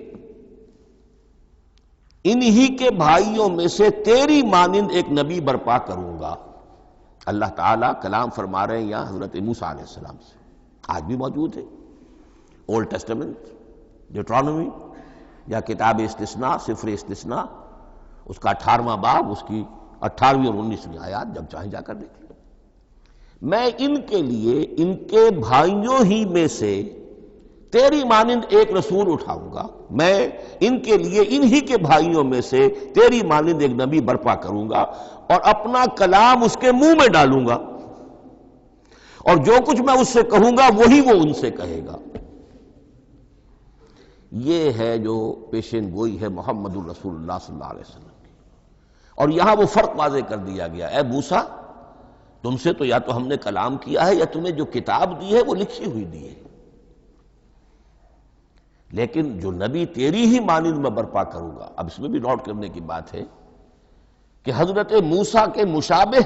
انہی کے بھائیوں میں سے تیری مانند ایک نبی برپا کروں گا۔ اللہ تعالیٰ کلام فرما رہے ہیں یہاں حضرت موسیٰ علیہ السلام سے، آج بھی موجود ہے، اولڈ ٹیسٹمنٹ، ڈیٹرانومی یا کتاب استثناء، صفر استثناء، اس کا 18واں باب، اس کی 18ویں اور 19ویں آیات، جب چاہیں جا کر دیکھ لیں۔ میں ان کے لیے ان کے بھائیوں ہی میں سے تیری مانند ایک رسول اٹھاؤں گا، میں ان کے لیے انہی کے بھائیوں میں سے تیری مانند ایک نبی برپا کروں گا اور اپنا کلام اس کے منہ میں ڈالوں گا، اور جو کچھ میں اس سے کہوں گا وہی وہ ان سے کہے گا۔ یہ ہے جو پیشین گوئی ہے محمد الرسول اللہ صلی اللہ علیہ وسلم کی، اور یہاں وہ فرق واضح کر دیا گیا، اے موسیٰ تم سے تو یا تو ہم نے کلام کیا ہے یا تمہیں جو کتاب دی ہے وہ لکھی ہوئی دی ہے، لیکن جو نبی تیری ہی مانند میں برپا کروں گا۔ اب اس میں بھی نوٹ کرنے کی بات ہے کہ حضرت موسیٰ کے مشابہ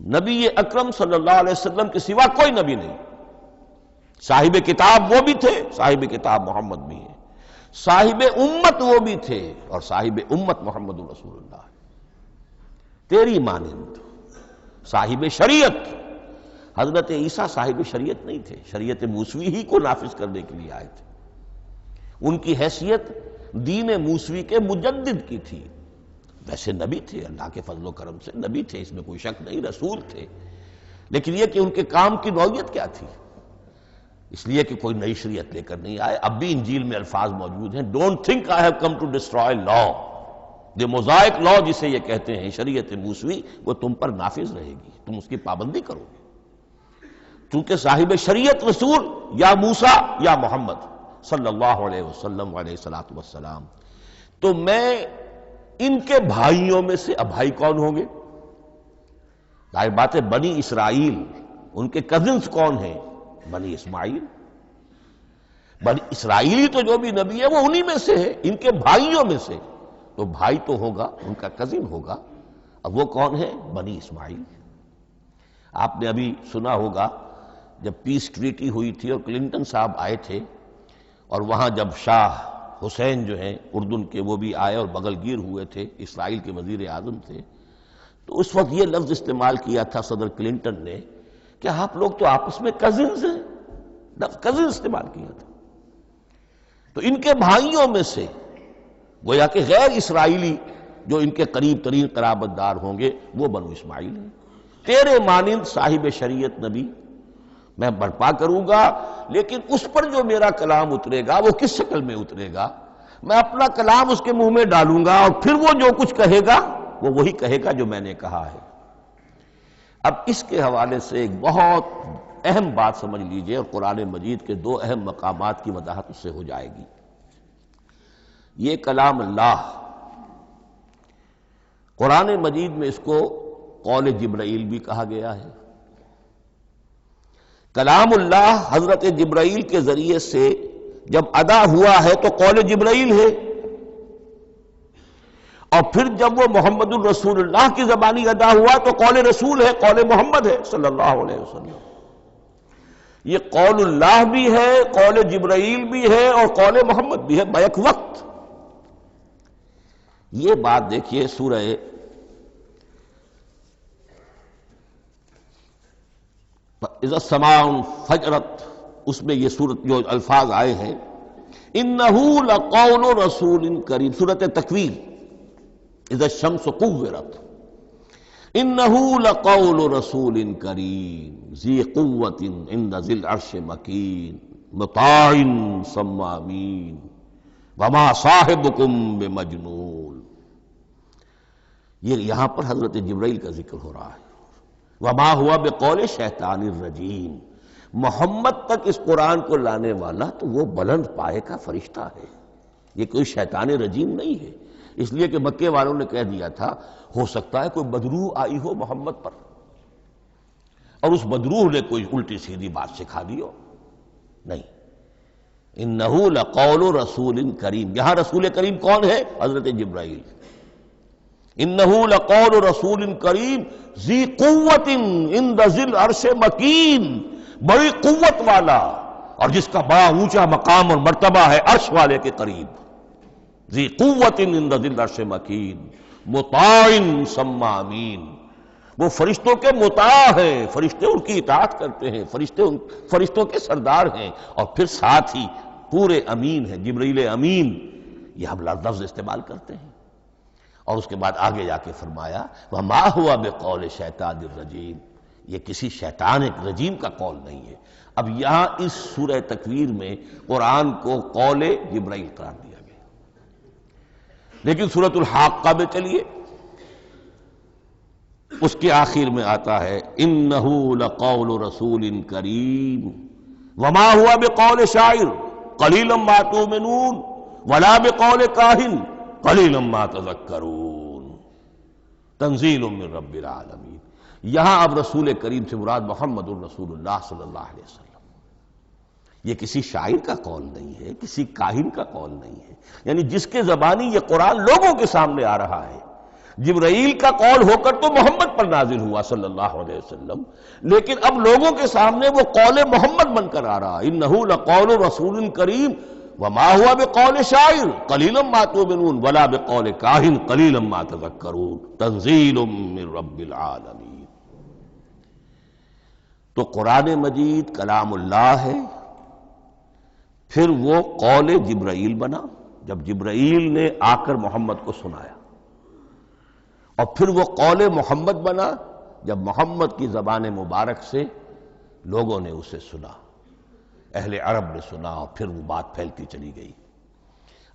نبی اکرم صلی اللہ علیہ وسلم کے سوا کوئی نبی نہیں، صاحب کتاب وہ بھی تھے، صاحب کتاب محمد بھی ہے، صاحب امت وہ بھی تھے، اور صاحب امت محمد رسول اللہ ہے، تیری مانند صاحب شریعت۔ حضرت عیسیٰ صاحب شریعت نہیں تھے، شریعت موسوی ہی کو نافذ کرنے کے لیے آئے تھے، ان کی حیثیت دین موسوی کے مجدد کی تھی، ویسے نبی تھے، اللہ کے فضل و کرم سے نبی تھے، اس میں کوئی شک نہیں، رسول تھے، لیکن یہ کہ ان کے کام کی نوعیت کیا تھی، اس لیے کہ کوئی نئی شریعت لے کر نہیں آئے۔ اب بھی انجیل میں الفاظ موجود ہیں، don't think I have come to destroy law, the mosaic law جسے یہ کہتے ہیں، شریعت موسوی، وہ تم پر نافذ رہے گی، تم اس کی پابندی کرو گے، چونکہ صاحب شریعت رسول یا موسیٰ یا محمد صلی اللہ علیہ وسلم علیہ الصلوۃ والسلام۔ تو میں ان کے بھائیوں میں سے، اب بھائی کون ہوں گے؟ ظاہر بات ہے بنی اسرائیل، ان کے کزنز کون ہیں؟ بنی اسماعیل۔ بنی اسرائیلی تو جو بھی نبی ہے وہ انہی میں سے ہے، ان کے بھائیوں میں سے، تو بھائی تو ہوگا، ان کا کزن ہوگا۔ اب وہ کون ہے؟ بنی اسماعیل۔ آپ نے ابھی سنا ہوگا جب پیس ٹریٹی ہوئی تھی اور کلنٹن صاحب آئے تھے، اور وہاں جب شاہ حسین جو ہیں اردن کے وہ بھی آئے اور بغل گیر ہوئے تھے، اسرائیل کے وزیر اعظم تھے، تو اس وقت یہ لفظ استعمال کیا تھا صدر کلنٹن نے کہ آپ لوگ تو آپس میں کزنز ہیں، لفظ کزن استعمال کیا تھا۔ تو ان کے بھائیوں میں سے گویا کہ غیر اسرائیلی جو ان کے قریب ترین قرابت دار ہوں گے وہ بنو اسماعیل ہیں۔ تیرے مانند صاحب شریعت نبی میں برپا کروں گا، لیکن اس پر جو میرا کلام اترے گا وہ کس شکل میں اترے گا؟ میں اپنا کلام اس کے منہ میں ڈالوں گا اور پھر وہ جو کچھ کہے گا وہ وہی کہے گا جو میں نے کہا ہے۔ اب اس کے حوالے سے ایک بہت اہم بات سمجھ لیجئے، اور قرآن مجید کے دو اہم مقامات کی وضاحت اس سے ہو جائے گی۔ یہ کلام اللہ، قرآن مجید میں اس کو قول جبرائیل بھی کہا گیا ہے۔ کلام اللہ حضرت جبرائیل کے ذریعے سے جب ادا ہوا ہے تو قول جبرائیل ہے، اور پھر جب وہ محمد الرسول اللہ کی زبانی ادا ہوا تو قول رسول ہے، قول محمد ہے صلی اللہ علیہ وسلم۔ یہ قول اللہ بھی ہے، قول جبرائیل بھی ہے، اور قول محمد بھی ہے بیک وقت۔ یہ بات دیکھیے سورہ اذا السماء انفجرت، اس میں یہ سورت جو الفاظ آئے ہیں انہ لقول رسول کریم، سورت تکویر اذا الشمس کورت، انہ لقول رسول کریم ذی قوت عند ذی العرش مکین مطاع ثم امین وما صاحبکم بمجنون۔ یہ یہاں پر حضرت جبرائیل کا ذکر ہو رہا ہے۔ وما ہوا بقول شیطان الرجیم، محمد تک اس قرآن کو لانے والا تو وہ بلند پائے کا فرشتہ ہے، یہ کوئی شیطان رجیم نہیں ہے۔ اس لیے کہ مکے والوں نے کہہ دیا تھا ہو سکتا ہے کوئی بدروح آئی ہو محمد پر، اور اس بدروح نے کوئی الٹی سیدھی بات سکھا دی ہو، نہیں۔ انہ لقول رسول کریم، یہاں رسول کریم کون ہے؟ حضرت جبرائیل۔ انہ لقول رسول کریم ذی قوت عند ذی العرش مکین، بڑی قوت والا اور جس کا بڑا اونچا مقام اور مرتبہ ہے عرش والے کے قریب۔ ذی قوت عند ذی العرش مکین مطاع ثم امین، وہ فرشتوں کے مطاع ہیں، فرشتے ان کی اطاعت کرتے ہیں، فرشتوں کے سردار ہیں، اور پھر ساتھ ہی پورے امین ہیں، جبرائیل امین، یہ ہم لفظ استعمال کرتے ہیں۔ اور اس کے بعد آگے جا کے فرمایا وما ہوا بقول شیطان الرجیم، یہ کسی شیطان رجیم کا قول نہیں ہے۔ اب یہاں اس سورہ تکویر میں قرآن کو قول جبرائیل قرار دیا گیا، لیکن سورۃ الحاقہ میں چلیے اس کے آخر میں آتا ہے انہ لقول رسول کریم وما ہوا بقول شاعر قلیلا ما تؤمنون ولا بقول کاہن قلیلا ما تذکرون تنزیل من رب العالمین۔ یہاں اب رسول کریم سے مراد محمد الرسول اللہ صلی اللہ علیہ وسلم، یہ کسی شاعر کا قول نہیں ہے، کسی کاہن کا قول نہیں ہے، یعنی جس کے زبانی یہ قرآن لوگوں کے سامنے آ رہا ہے۔ جبرائیل کا قول ہو کر تو محمد پر نازل ہوا صلی اللہ علیہ وسلم، لیکن اب لوگوں کے سامنے وہ قول محمد بن کر آ رہا، انہ لقول رسول کریم وما ہوا بقول شاعر قلیلا ما تؤمنون ولا بقول کاہن قلیلا ما تذکرون تنزیل من رب العالمین۔ تو قرآن مجید کلام اللہ ہے، پھر وہ قول جبرائیل بنا جب جبرائیل نے آ کر محمد کو سنایا، اور پھر وہ قول محمد بنا جب محمد کی زبان مبارک سے لوگوں نے اسے سنا، اہل عرب نے سنا، اور پھر وہ بات پھیلتی چلی گئی۔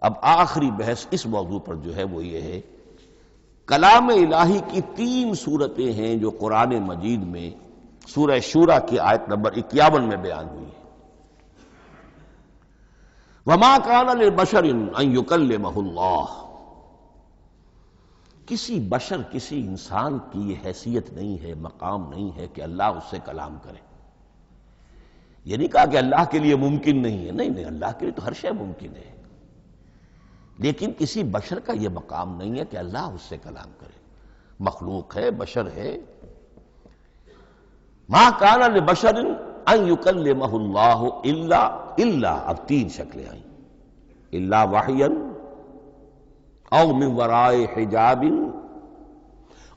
اب آخری بحث اس موضوع پر جو ہے وہ یہ ہے، کلام الہی کی 3 صورتیں ہیں جو قرآن مجید میں سورہ شورى کی آیت نمبر 51 میں بیان ہوئی ہے۔ وما كان لبشر ان يكلمه اللہ، کسی بشر، کسی انسان کی یہ حیثیت نہیں ہے، مقام نہیں ہے کہ اللہ اس سے کلام کرے۔ یہ نہیں کہا کہ اللہ کے لیے ممکن نہیں ہے، نہیں نہیں، اللہ کے لیے تو ہر شے ممکن ہے، لیکن کسی بشر کا یہ مقام نہیں ہے کہ اللہ اس سے کلام کرے، مخلوق ہے، بشر ہے۔ ما کان لبشر ان یکلمہ اللہ الا اب تین شکلیں آئیں، الا وحیا او من وراء حجاب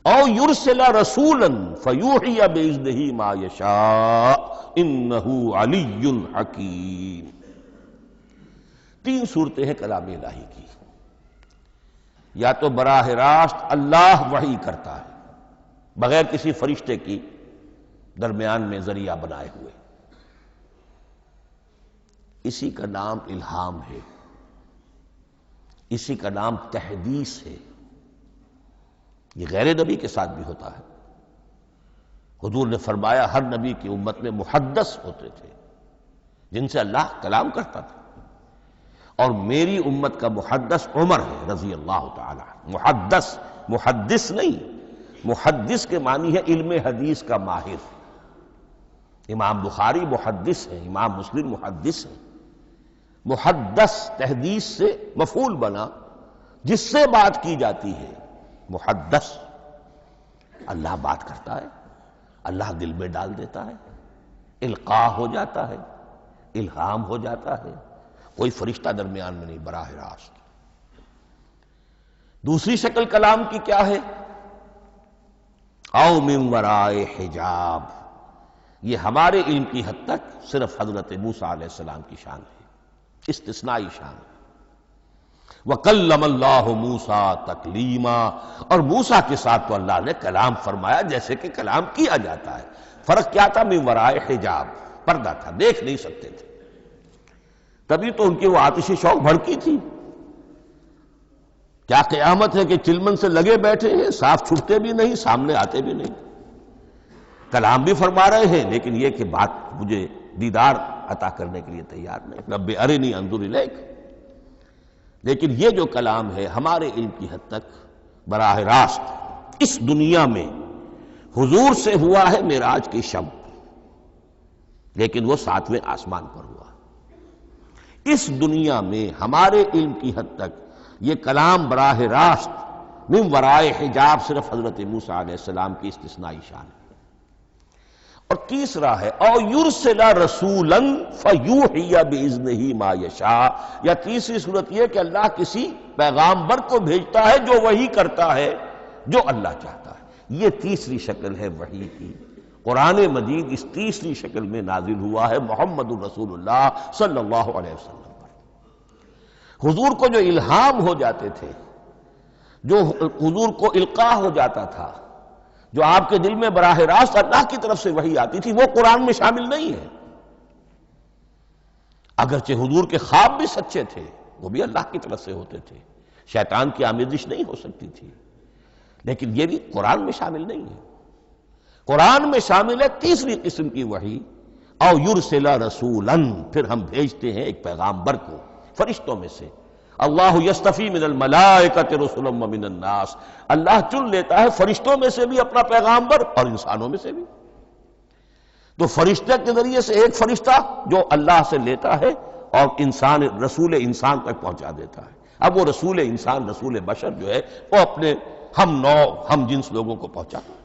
او یرسل رسولا فیوحی باذنہ ما یشاء انہ علی حکیم۔ تین صورتیں ہیں کلام الہی کی، یا تو براہ راست اللہ وحی کرتا ہے بغیر کسی فرشتے کی درمیان میں ذریعہ بنائے ہوئے، اسی کا نام الہام ہے، اسی کا نام تحدیث ہے۔ یہ غیر نبی کے ساتھ بھی ہوتا ہے۔ حضور نے فرمایا ہر نبی کی امت میں محدث ہوتے تھے جن سے اللہ کلام کرتا تھا، اور میری امت کا محدث عمر ہے رضی اللہ تعالی عنہ۔ محدث، محدث نہیں، محدث کے معنی ہے علم حدیث کا ماہر۔ امام بخاری محدث ہیں، امام مسلم محدث ہیں۔ محدث تحدیث سے مفعول بنا جس سے بات کی جاتی ہے، محدث۔ اللہ بات کرتا ہے، اللہ دل میں ڈال دیتا ہے، القاء ہو جاتا ہے، الہام ہو جاتا ہے، کوئی فرشتہ درمیان میں نہیں، براہ راست۔ دوسری شکل کلام کی کیا ہے؟ او من ورائے حجاب۔ یہ ہمارے علم کی حد تک صرف حضرت موسیٰ علیہ السلام کی شان ہے، استثنائی شان ہے۔ وَكَلَّمَ اللَّهُ مُوسَىٰ تَكْلِيمًا، اور موسیٰ کے ساتھ تو اللہ نے کلام فرمایا جیسے کہ کلام کیا جاتا ہے۔ فرق کیا تھا؟ من ورائے حجاب، پردہ تھا، دیکھ نہیں سکتے تھے، تبھی تو ان کی وہ آتشی شوق بھڑکی تھی۔ کیا قیامت ہے کہ چلمن سے لگے بیٹھے ہیں، صاف چھٹتے بھی نہیں، سامنے آتے بھی نہیں، کلام بھی فرما رہے ہیں، لیکن یہ کہ بات مجھے دیدار عطا کرنے کے لیے تیار نہیں، رب ارنی انظر الیک۔ لیکن یہ جو کلام ہے ہمارے علم کی حد تک براہ راست اس دنیا میں حضور سے ہوا ہے معراج کی شب، لیکن وہ 7ویں آسمان پر ہوا۔ اس دنیا میں ہمارے علم کی حد تک یہ کلام براہ راست من ورائے حجاب صرف حضرت موسیٰ علیہ السلام کی استثنائی شان ہے۔ اور تیسرا ہے او یرسل رسولا فیوحی باذنہ ما یشاء، یا تیسری صورت یہ کہ اللہ کسی پیغامبر کو بھیجتا ہے جو وحی کرتا ہے جو اللہ چاہتا ہے۔ یہ تیسری شکل ہے وحی کی۔ قرآن مجید اس تیسری شکل میں نازل ہوا ہے محمد الرسول اللہ صلی اللہ علیہ وسلم پر۔ حضور کو جو الہام ہو جاتے تھے، جو حضور کو القاء ہو جاتا تھا، جو آپ کے دل میں براہ راست اللہ کی طرف سے وحی آتی تھی، وہ قرآن میں شامل نہیں ہے۔ اگرچہ حضور کے خواب بھی سچے تھے، وہ بھی اللہ کی طرف سے ہوتے تھے، شیطان کی آمیزش نہیں ہو سکتی تھی، لیکن یہ بھی قرآن میں شامل نہیں ہے۔ قرآن میں شامل ہے تیسری قسم کی وحی، او یرسل رسولا، پھر ہم بھیجتے ہیں ایک پیغامبر کو فرشتوں میں سے۔ اللہ یصطفی من الملائکۃ رسلا ومن الناس، اللہ چن لیتا ہے فرشتوں میں سے بھی اپنا پیغامبر اور انسانوں میں سے بھی۔ تو فرشتے کے ذریعے سے ایک فرشتہ جو اللہ سے لیتا ہے اور انسان، رسول انسان تک پہنچا دیتا ہے۔ اب وہ رسول انسان، رسول بشر جو ہے وہ اپنے ہم نوع، ہم جنس لوگوں کو پہنچاتا ہے۔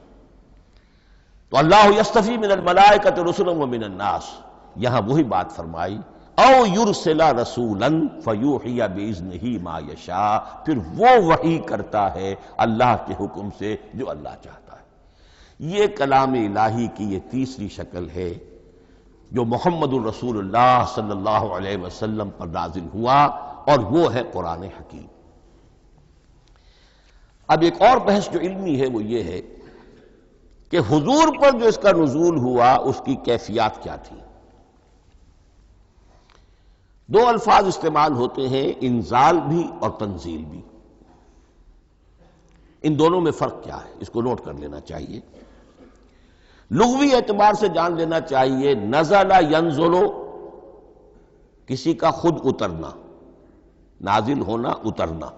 تو اللہ یصطفی من الملائکۃ رسلا ومن الناس، یہاں وہی بات فرمائی او یرسل رسولا فیوحی باذنہ ما یشاء، پھر وہ وحی کرتا ہے اللہ کے حکم سے جو اللہ چاہتا ہے۔ یہ کلام الہی کی یہ تیسری شکل ہے جو محمد الرسول اللہ صلی اللہ علیہ وسلم پر نازل ہوا، اور وہ ہے قرآن حکیم۔ اب ایک اور بحث جو علمی ہے وہ یہ ہے کہ حضور پر جو اس کا نزول ہوا اس کی کیفیات کیا تھی۔ دو الفاظ استعمال ہوتے ہیں، انزال بھی اور تنزیل بھی۔ ان دونوں میں فرق کیا ہے اس کو نوٹ کر لینا چاہیے۔ لغوی اعتبار سے جان لینا چاہیے، نزل ینزل کسی کا خود اترنا، نازل ہونا، اترنا۔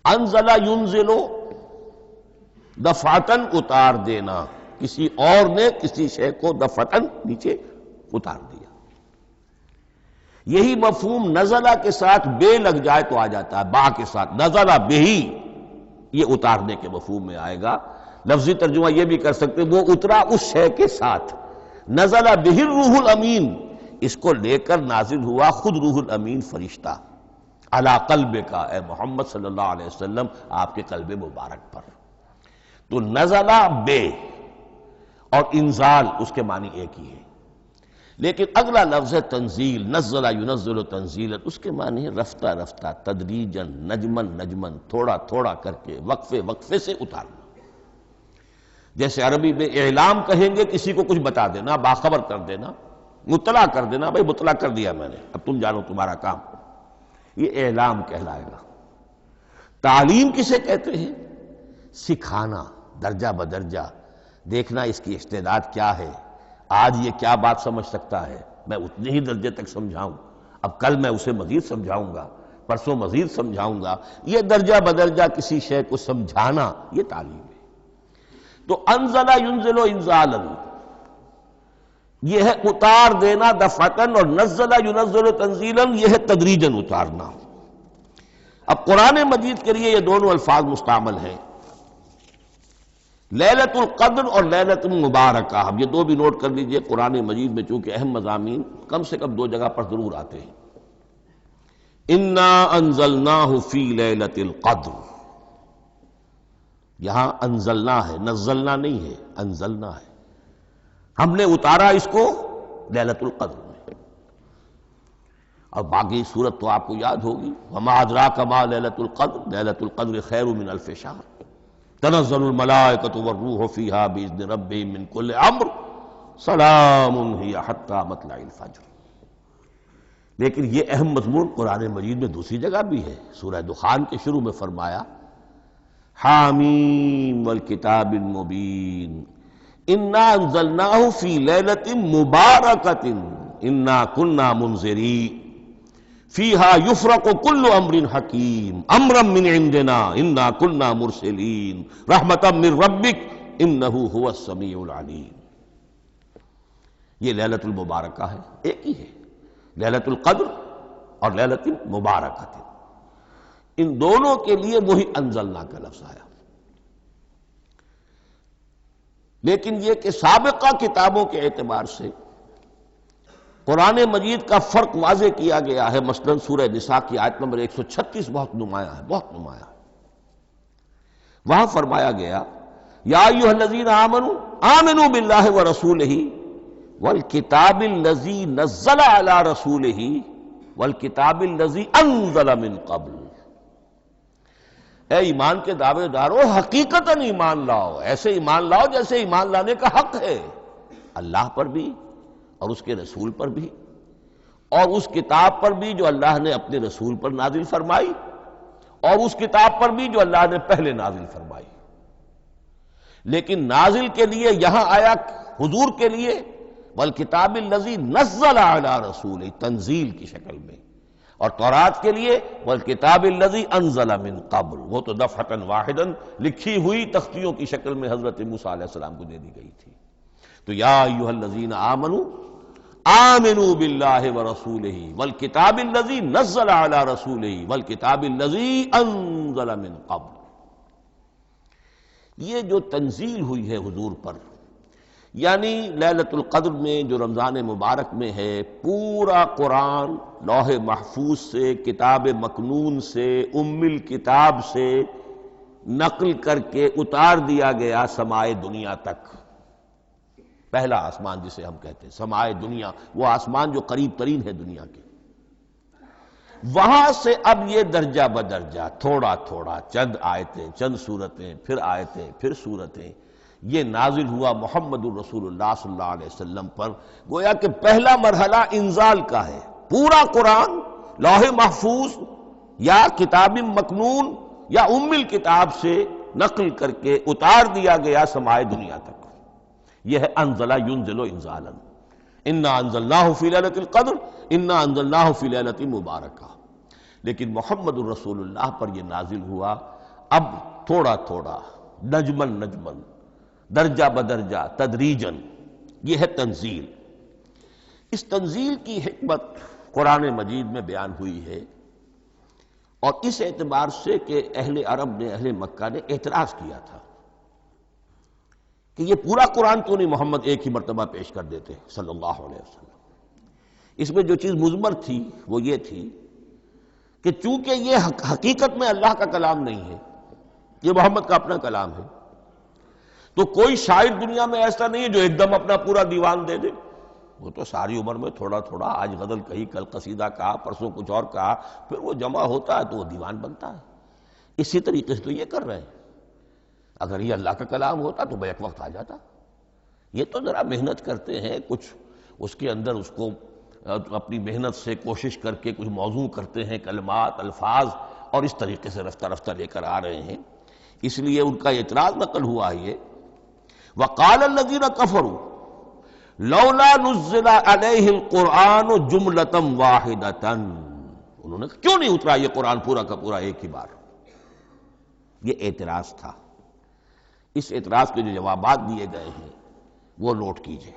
انزل ینزل دفعتاً اتار دینا، کسی اور نے کسی شے کو دفعتاً نیچے اتار دیا. یہی مفہوم نزلہ کے ساتھ بے لگ جائے تو آ جاتا ہے، با کے ساتھ نزلہ بہی، یہ اتارنے کے مفہوم میں آئے گا. لفظی ترجمہ یہ بھی کر سکتے وہ اترا اس شے کے ساتھ. نزلہ بہ الروح الامین، اس کو لے کر نازل ہوا خود روح الامین فرشتہ علی قلبک، اے محمد صلی اللہ علیہ وسلم آپ کے قلب مبارک پر. تو نزلہ بے اور انزال اس کے معنی ایک ہی ہے. لیکن اگلا لفظ ہے تنزیل، نزل ینزل تنزیلا، اس کے معنی ہے رفتہ رفتہ، تدریجاً، نجمن نجمن، تھوڑا تھوڑا کر کے، وقفے وقفے سے اتارنا. جیسے عربی میں اعلام کہیں گے کسی کو کچھ بتا دینا، باخبر کر دینا، مطلع کر دینا، بھائی مطلع کر دیا میں نے، اب تم جانو تمہارا کام، یہ اعلام کہلائے گا. تعلیم کسے کہتے ہیں؟ سکھانا درجہ بدرجہ، دیکھنا اس کی استعداد کیا ہے، آج یہ کیا بات سمجھ سکتا ہے، میں اتنے ہی درجے تک سمجھاؤں، اب کل میں اسے مزید سمجھاؤں گا، پرسوں مزید سمجھاؤں گا. یہ درجہ بدرجہ کسی شے کو سمجھانا، یہ تعلیم ہے. تو انزل ینزل انزالا، یہ ہے اتار دینا دفعتاً، اور نزل ینزل تنزیلا یہ ہے تدریجاً اتارنا. اب قرآن مجید کے لیے یہ دونوں الفاظ مستعمل ہیں، لیلۃ القدر اور لیلۃ المبارکہ. اب یہ دو بھی نوٹ کر لیجئے، قرآن مجید میں چونکہ اہم مضامین کم سے کم دو جگہ پر ضرور آتے ہیں. انا انزلناہ فی لیلۃ القدر، یہاں انزلنا ہے، نزلنا نہیں ہے، انزلنا ہے. ہم نے اتارا اس کو لیلۃ القدر میں. اور باقی صورت تو آپ کو یاد ہوگی، وما ادراک ما لیلۃ القدر، لیلۃ القدر خیر من الف شہر، تنزل الملائکۃ والروح فیہا باذن ربہم من کل امر سلام ہی حتی مطلع الفجر. لیکن یہ اہم مضمون قرآن مجید میں دوسری جگہ بھی ہے. سورہ دخان کے شروع میں فرمایا حامیم والکتاب المبین انا انزلناہ فی لیلۃ مبارکۃ انا کنا منذرین فیہا یفرق کل امر حکیم امرا من عندنا انا کنا مرسلین رحمتا من ربک انہ هو السمیع العلیم. یہ لیلۃ المبارکہ ہے، ایک ہی ہے، لیلۃ القدر اور لیلۃ المبارکۃ. ان دونوں کے لیے وہی انزلنا کا لفظ آیا. لیکن یہ کہ سابقہ کتابوں کے اعتبار سے قرآن مجید کا فرق واضح کیا گیا ہے. مثلا سورہ نساء کی آیت نمبر 136 بہت نمایاں ہے، بہت نمایاں. وہاں فرمایا گیا یا ایھا الذین آمنوا آمنوا باللہ ورسولہ والکتاب الذی نزل علی رسولہ والکتاب الذی انزل من قبل. اے ایمان کے دعوے دارو، حقیقتاً ایمان لاؤ، ایسے ایمان لاؤ جیسے ایمان لانے کا حق ہے، اللہ پر بھی اور اس کے رسول پر بھی، اور اس کتاب پر بھی جو اللہ نے اپنے رسول پر نازل فرمائی، اور اس کتاب پر بھی جو اللہ نے پہلے نازل فرمائی. لیکن نازل کے لیے یہاں آیا حضور کے لیے والکتاب الذی نزل علی رسولہ، تنزیل کی شکل میں، اور تورات کے لیے والکتاب الذی انزل من قبل، وہ تو دفعۃ واحداً لکھی ہوئی تختیوں کی شکل میں حضرت موسیٰ علیہ السلام کو دے دی گئی تھی. تو یا ایھا الذین آمنوا آمنوا باللہ ورسولہ والکتاب الذی نزل علی رسولہ والکتاب الذی انزل من قبل. یہ جو تنزیل ہوئی ہے حضور پر، یعنی لیلۃ القدر میں جو رمضان مبارک میں ہے، پورا قرآن لوح محفوظ سے، کتاب مکنون سے، ام الکتاب سے نقل کر کے اتار دیا گیا سمائے دنیا تک. پہلا آسمان جسے ہم کہتے ہیں سمائے دنیا، وہ آسمان جو قریب ترین ہے دنیا کے. وہاں سے اب یہ درجہ بدرجہ، تھوڑا تھوڑا، چند آیتیں، چند سورتیں، پھر آیتیں، پھر سورتیں، یہ نازل ہوا محمد الرسول اللہ صلی اللہ علیہ وسلم پر. گویا کہ پہلا مرحلہ انزال کا ہے. پورا قرآن لوح محفوظ یا کتاب مکنون یا ام الکتاب سے نقل کر کے اتار دیا گیا سمائے دنیا تک. یہ ہے انزل ینزل انزالا انا انزلناہ فی لیلۃ القدر انا انزلناہ فی لیلۃ مبارکہ. لیکن محمد الرسول اللہ پر یہ نازل ہوا اب تھوڑا تھوڑا، نجمن نجمن، درجہ بدرجہ تدریجاً، یہ ہے تنزیل۔ اس تنزیل کی حکمت قرآن مجید میں بیان ہوئی ہے، اور اس اعتبار سے کہ اہل عرب نے، اہل مکہ نے اعتراض کیا تھا کہ یہ پورا قرآن کیوں نہیں محمد ایک ہی مرتبہ پیش کر دیتے صلی اللہ علیہ وسلم۔ اس میں جو چیز مضمر تھی وہ یہ تھی کہ چونکہ یہ حقیقت میں اللہ کا کلام نہیں ہے، یہ محمد کا اپنا کلام ہے، تو کوئی شاعر دنیا میں ایسا نہیں ہے جو ایک دم اپنا پورا دیوان دے دے۔ وہ تو ساری عمر میں تھوڑا تھوڑا، آج غزل کہی، کل قصیدہ کہا، پرسوں کچھ اور کہا، پھر وہ جمع ہوتا ہے تو وہ دیوان بنتا ہے۔ اسی طریقے سے تو یہ کر رہے ہیں۔ اگر یہ اللہ کا کلام ہوتا تو بیک وقت آ جاتا۔ یہ تو ذرا محنت کرتے ہیں، کچھ اس کے اندر اس کو اپنی محنت سے کوشش کر کے کچھ موضوع کرتے ہیں، کلمات، الفاظ، اور اس طریقے سے رفتہ رفتہ لے کر آ رہے ہیں۔ اس لیے ان کا اعتراض نقل ہوا ہے یہ وَقَالَ الَّذِينَ كَفَرُوا لَوْلَا نُزِّلَ عَلَيْهِ الْقُرْآنُ جُمْلَةً وَاحِدَةً، انہوں نے کیوں نہیں اترا یہ قرآن پورا کا پورا ایک ہی بار؟ یہ اعتراض تھا۔ اس اعتراض کے جو جوابات دیے گئے ہیں وہ نوٹ کیجئے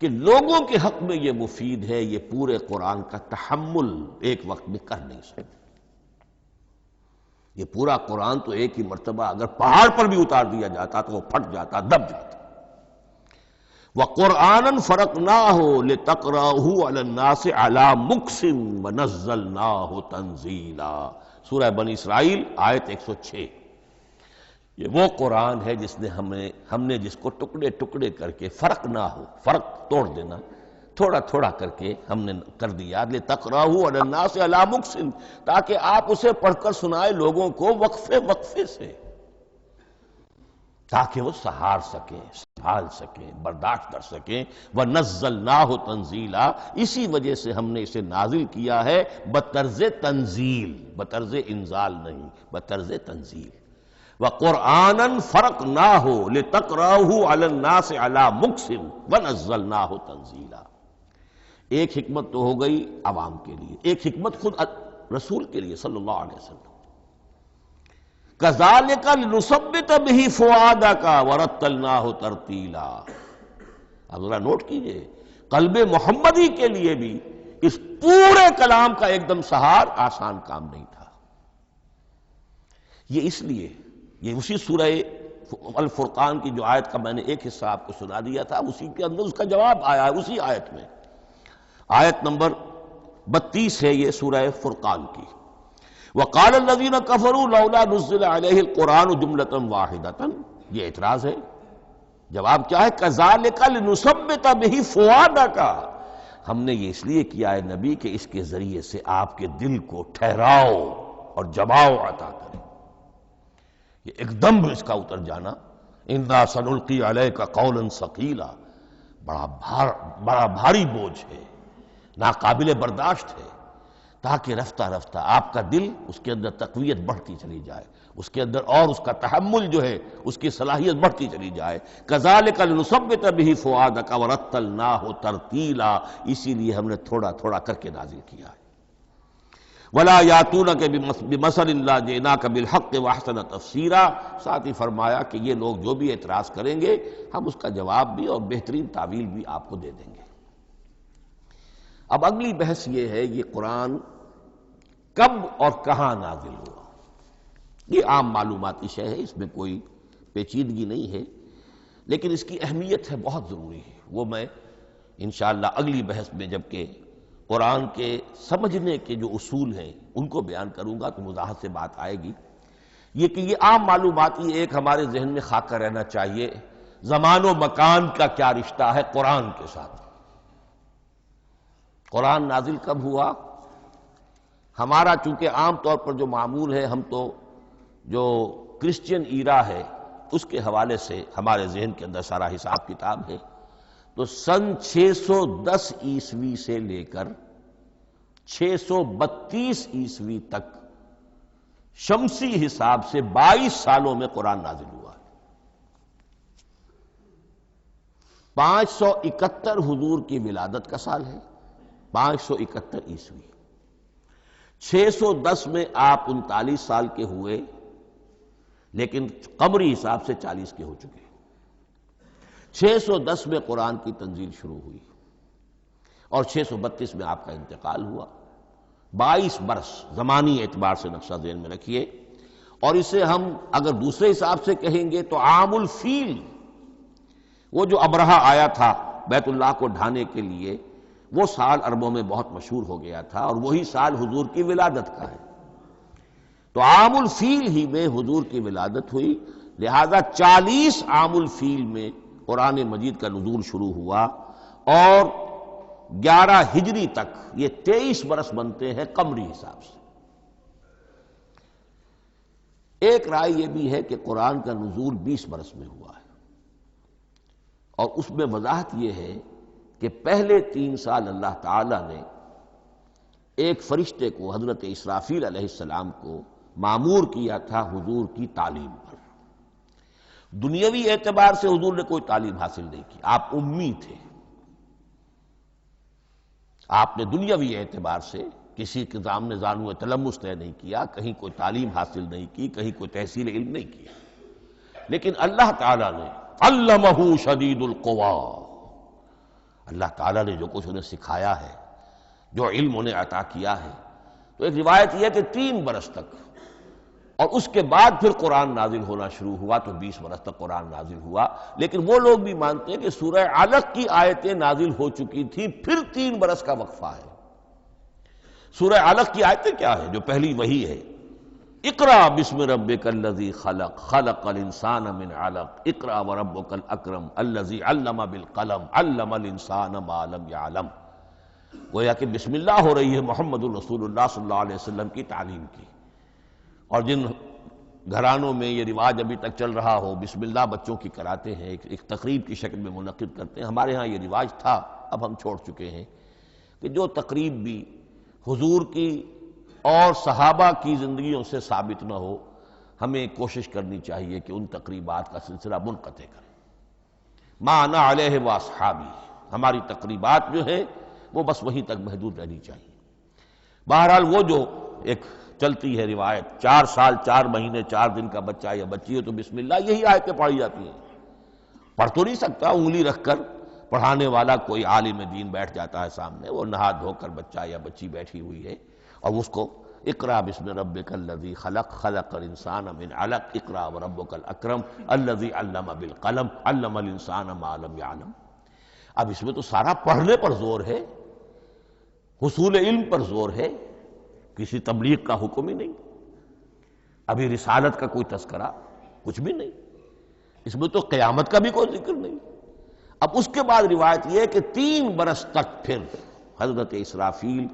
کہ لوگوں کے حق میں یہ مفید ہے، یہ پورے قرآن کا تحمل ایک وقت میں کر نہیں سکتے۔ یہ پورا قرآن تو ایک ہی مرتبہ اگر پہاڑ پر بھی اتار دیا جاتا تو وہ پھٹ جاتا، دب جاتا۔ وَقُرْآنًا فَرَقْنَاهُ لِتَقْرَأَهُ عَلَى النَّاسِ عَلَى مُكْثٍ وَنَزَّلْنَاهُ تَنزِيلًا، سورہ بنی اسرائیل آیت 106۔ یہ وہ قرآن ہے جس نے ہم نے جس کو ٹکڑے ٹکڑے کر کے، فرق نہ ہو، فرق توڑ دینا، تھوڑا تھوڑا کر کے ہم نے کر دیا، لِتَقْرَأَهُ عَلَى النَّاسِ عَلَى مُكْثٍ، تاکہ آپ اسے پڑھ کر سنائے لوگوں کو وقفے وقفے سے، تاکہ وہ سہار سکیں، سنبھال سکیں، برداشت کر سکیں۔ وَنَزَّلْنَاهُ تَنزِيلًا، اسی وجہ سے ہم نے اسے نازل کیا ہے بطرز تنزیل، بطرز انزال نہیں، بطرز تنزیل۔ وَقُرْآنًا فَرَقْنَاهُ لِتَقْرَأَهُ عَلَى النَّاسِ عَلَى مُكْثٍ وَنَزَّلْنَاهُ تَنزِيلًا۔ ایک حکمت تو ہو گئی عوام کے لیے، ایک حکمت خود رسول کے لیے صلی اللہ علیہ وسلم۔ كَذَلِكَ لِنُثَبِّتَ بِهِ فُؤَادَكَ وَرَتَّلْنَاهُ تَرْتِيلًا۔ اب ذرا نوٹ کیجئے، قلب محمدی کے لیے بھی اس پورے کلام کا ایک دم سہار آسان کام نہیں تھا۔ یہ اس لیے، یہ اسی سورہ الفرقان کی جو آیت کا میں نے ایک حصہ آپ کو سنا دیا تھا، اسی کے اندر اس کا جواب آیا ہے، اسی آیت میں، آیت نمبر 32 ہے یہ سورہ فرقان کی۔ وَقَالَ الَّذِينَ كَفَرُوا لَوْلَا نُزِّلَ عَلَيْهِ الْقُرْآنُ جُمْلَةً وَاحِدَةً، یہ اعتراض ہے۔ جواب کیا ہے؟ كَذَلِكَ لِنُثَبِّتَ بِهِ فُؤَادَكَ، ہم نے یہ اس لیے کیا ہے نبی کہ اس کے ذریعے سے آپ کے دل کو ٹھہراؤ اور جماؤ عطا کریں، یہ ایک دم اس کا اتر جانا۔ اِنَّا سَنُلْقِي عَلَيْكَ قَوْلًا ثَقِيلًا، بڑا بھاری بوجھ ہے، ناقابل برداشت ہے، تاکہ رفتہ رفتہ آپ کا دل، اس کے اندر تقویت بڑھتی چلی جائے، اس کے اندر اور اس کا تحمل جو ہے اس کی صلاحیت بڑھتی چلی جائے۔ كَذَلِكَ لِنُثَبِّتَ بِهِ فُؤَادَكَ وَرَتَّلْنَاهُ تَرْتِيلًا، اسی لیے ہم نے تھوڑا تھوڑا کر کے نازل کیا ہے۔ وَلَا يَأْتُونَكَ بِمَثَلٍ إِلَّا جِئْنَاكَ بِالْحَقِّ وَأَحْسَنَ تَفْسِيرًا، ساتھ ہی فرمایا کہ یہ لوگ جو بھی اعتراض کریں گے ہم اس کا جواب بھی اور بہترین تعویل بھی آپ کو دے دیں گے۔ اب اگلی بحث یہ ہے، یہ قرآن کب اور کہاں نازل ہوا؟ یہ عام معلوماتی شے ہے، اس میں کوئی پیچیدگی نہیں ہے، لیکن اس کی اہمیت ہے، بہت ضروری ہے، وہ میں انشاءاللہ اگلی بحث میں جبکہ قرآن کے سمجھنے کے جو اصول ہیں ان کو بیان کروں گا تو وضاحت سے بات آئے گی۔ یہ کہ یہ عام معلوماتی ایک ہمارے ذہن میں خاکہ رہنا چاہیے، زمان و مکان کا کیا رشتہ ہے قرآن کے ساتھ۔ قرآن نازل کب ہوا؟ ہمارا چونکہ عام طور پر جو معمول ہے، ہم تو جو کرسچین ایرا ہے اس کے حوالے سے ہمارے ذہن کے اندر سارا حساب کتاب ہے، تو سن 610 عیسوی سے لے کر 632 عیسوی تک شمسی حساب سے 22 سالوں میں قرآن نازل ہوا ہے۔ 571 حضور کی ولادت کا سال ہے، 571 عیسوی۔ 610 میں آپ 39 سال کے ہوئے، لیکن قمری حساب سے 40 کے ہو چکے۔ 610 میں قرآن کی تنزیل شروع ہوئی اور 632 میں آپ کا انتقال ہوا۔ 22 برس زمانی اعتبار سے نقشہ ذہن میں رکھیے، اور اسے ہم اگر دوسرے حساب سے کہیں گے تو عام الفیل، وہ جو ابرہہ آیا تھا بیت اللہ کو ڈھانے کے لیے، وہ سال عربوں میں بہت مشہور ہو گیا تھا، اور وہی سال حضور کی ولادت کا ہے۔ تو عام الفیل ہی میں حضور کی ولادت ہوئی، لہذا 40 عام الفیل میں قرآن مجید کا نزول شروع ہوا، اور 11 ہجری تک یہ 23 برس بنتے ہیں قمری حساب سے۔ ایک رائے یہ بھی ہے کہ قرآن کا نزول 20 برس میں ہوا ہے، اور اس میں وضاحت یہ ہے کہ پہلے 3 سال اللہ تعالی نے ایک فرشتے کو، حضرت اسرافیل علیہ السلام کو مامور کیا تھا حضور کی تعلیم پر۔ دنیاوی اعتبار سے حضور نے کوئی تعلیم حاصل نہیں کی، آپ امی تھے، آپ نے دنیاوی اعتبار سے کسی کے سامنے زانو تلمس طے نہیں کیا، کہیں کوئی تعلیم حاصل نہیں کی، کہیں کوئی تحصیل علم نہیں کیا، لیکن اللہ تعالیٰ نے علمہ شدید القوا، اللہ تعالیٰ نے جو کچھ انہیں سکھایا ہے، جو علم انہیں عطا کیا ہے۔ تو ایک روایت یہ ہے کہ 3 برس تک، اور اس کے بعد پھر قرآن نازل ہونا شروع ہوا، تو 20 برس تک قرآن نازل ہوا۔ لیکن وہ لوگ بھی مانتے ہیں کہ سورہ علق کی آیتیں نازل ہو چکی تھی، پھر 3 برس کا وقفہ ہے۔ سورہ علق کی آیتیں کیا ہے؟ جو پہلی وحی ہے، اقرأ بسم ربک الذی خلق، خلق الانسان من علق، اقرأ وربک الاکرم الذی علم بالقلم، علم الانسان ما لم یعلم۔ گویا کہ بسم اللہ ہو رہی ہے محمد الرسول اللہ صلی اللہ علیہ وسلم کی تعلیم کی، اور جن گھرانوں میں یہ رواج ابھی تک چل رہا ہو، بسم اللہ بچوں کی کراتے ہیں، ایک تقریب کی شکل میں منعقد کرتے ہیں، ہمارے ہاں یہ رواج تھا، اب ہم چھوڑ چکے ہیں، کہ جو تقریب بھی حضور کی اور صحابہ کی زندگیوں سے ثابت نہ ہو، ہمیں کوشش کرنی چاہیے کہ ان تقریبات کا سلسلہ منقطع کریں۔ ما انا علیہ واصحابی، ہماری تقریبات جو ہیں وہ بس وہیں تک محدود رہنی چاہیے۔ بہرحال وہ جو ایک چلتی ہے روایت، 4 سال 4 مہینے 4 دن کا بچہ یا بچی ہو تو بسم اللہ یہی آیتیں پڑھی جاتی ہیں۔ پڑھ تو نہیں سکتا، انگلی رکھ کر پڑھانے والا کوئی عالم دین بیٹھ جاتا ہے سامنے، وہ نہا دھو کر بچہ یا بچی بیٹھی ہوئی ہے، اور اس کو اقرأ بسم ربک الذی خلق، خلق الانسان من علق، اقرأ وربک الاکرم الذی علم بالقلم، علم الانسان ما لم یعلم۔ اب اس میں تو سارا پڑھنے پر زور ہے، حصول علم پر زور ہے، کسی تبلیغ کا حکم ہی نہیں، ابھی رسالت کا کوئی تذکرہ کچھ بھی نہیں، اس میں تو قیامت کا بھی کوئی ذکر نہیں۔ اب اس کے بعد روایت یہ ہے کہ 3 برس تک پھر حضرت اسرافیل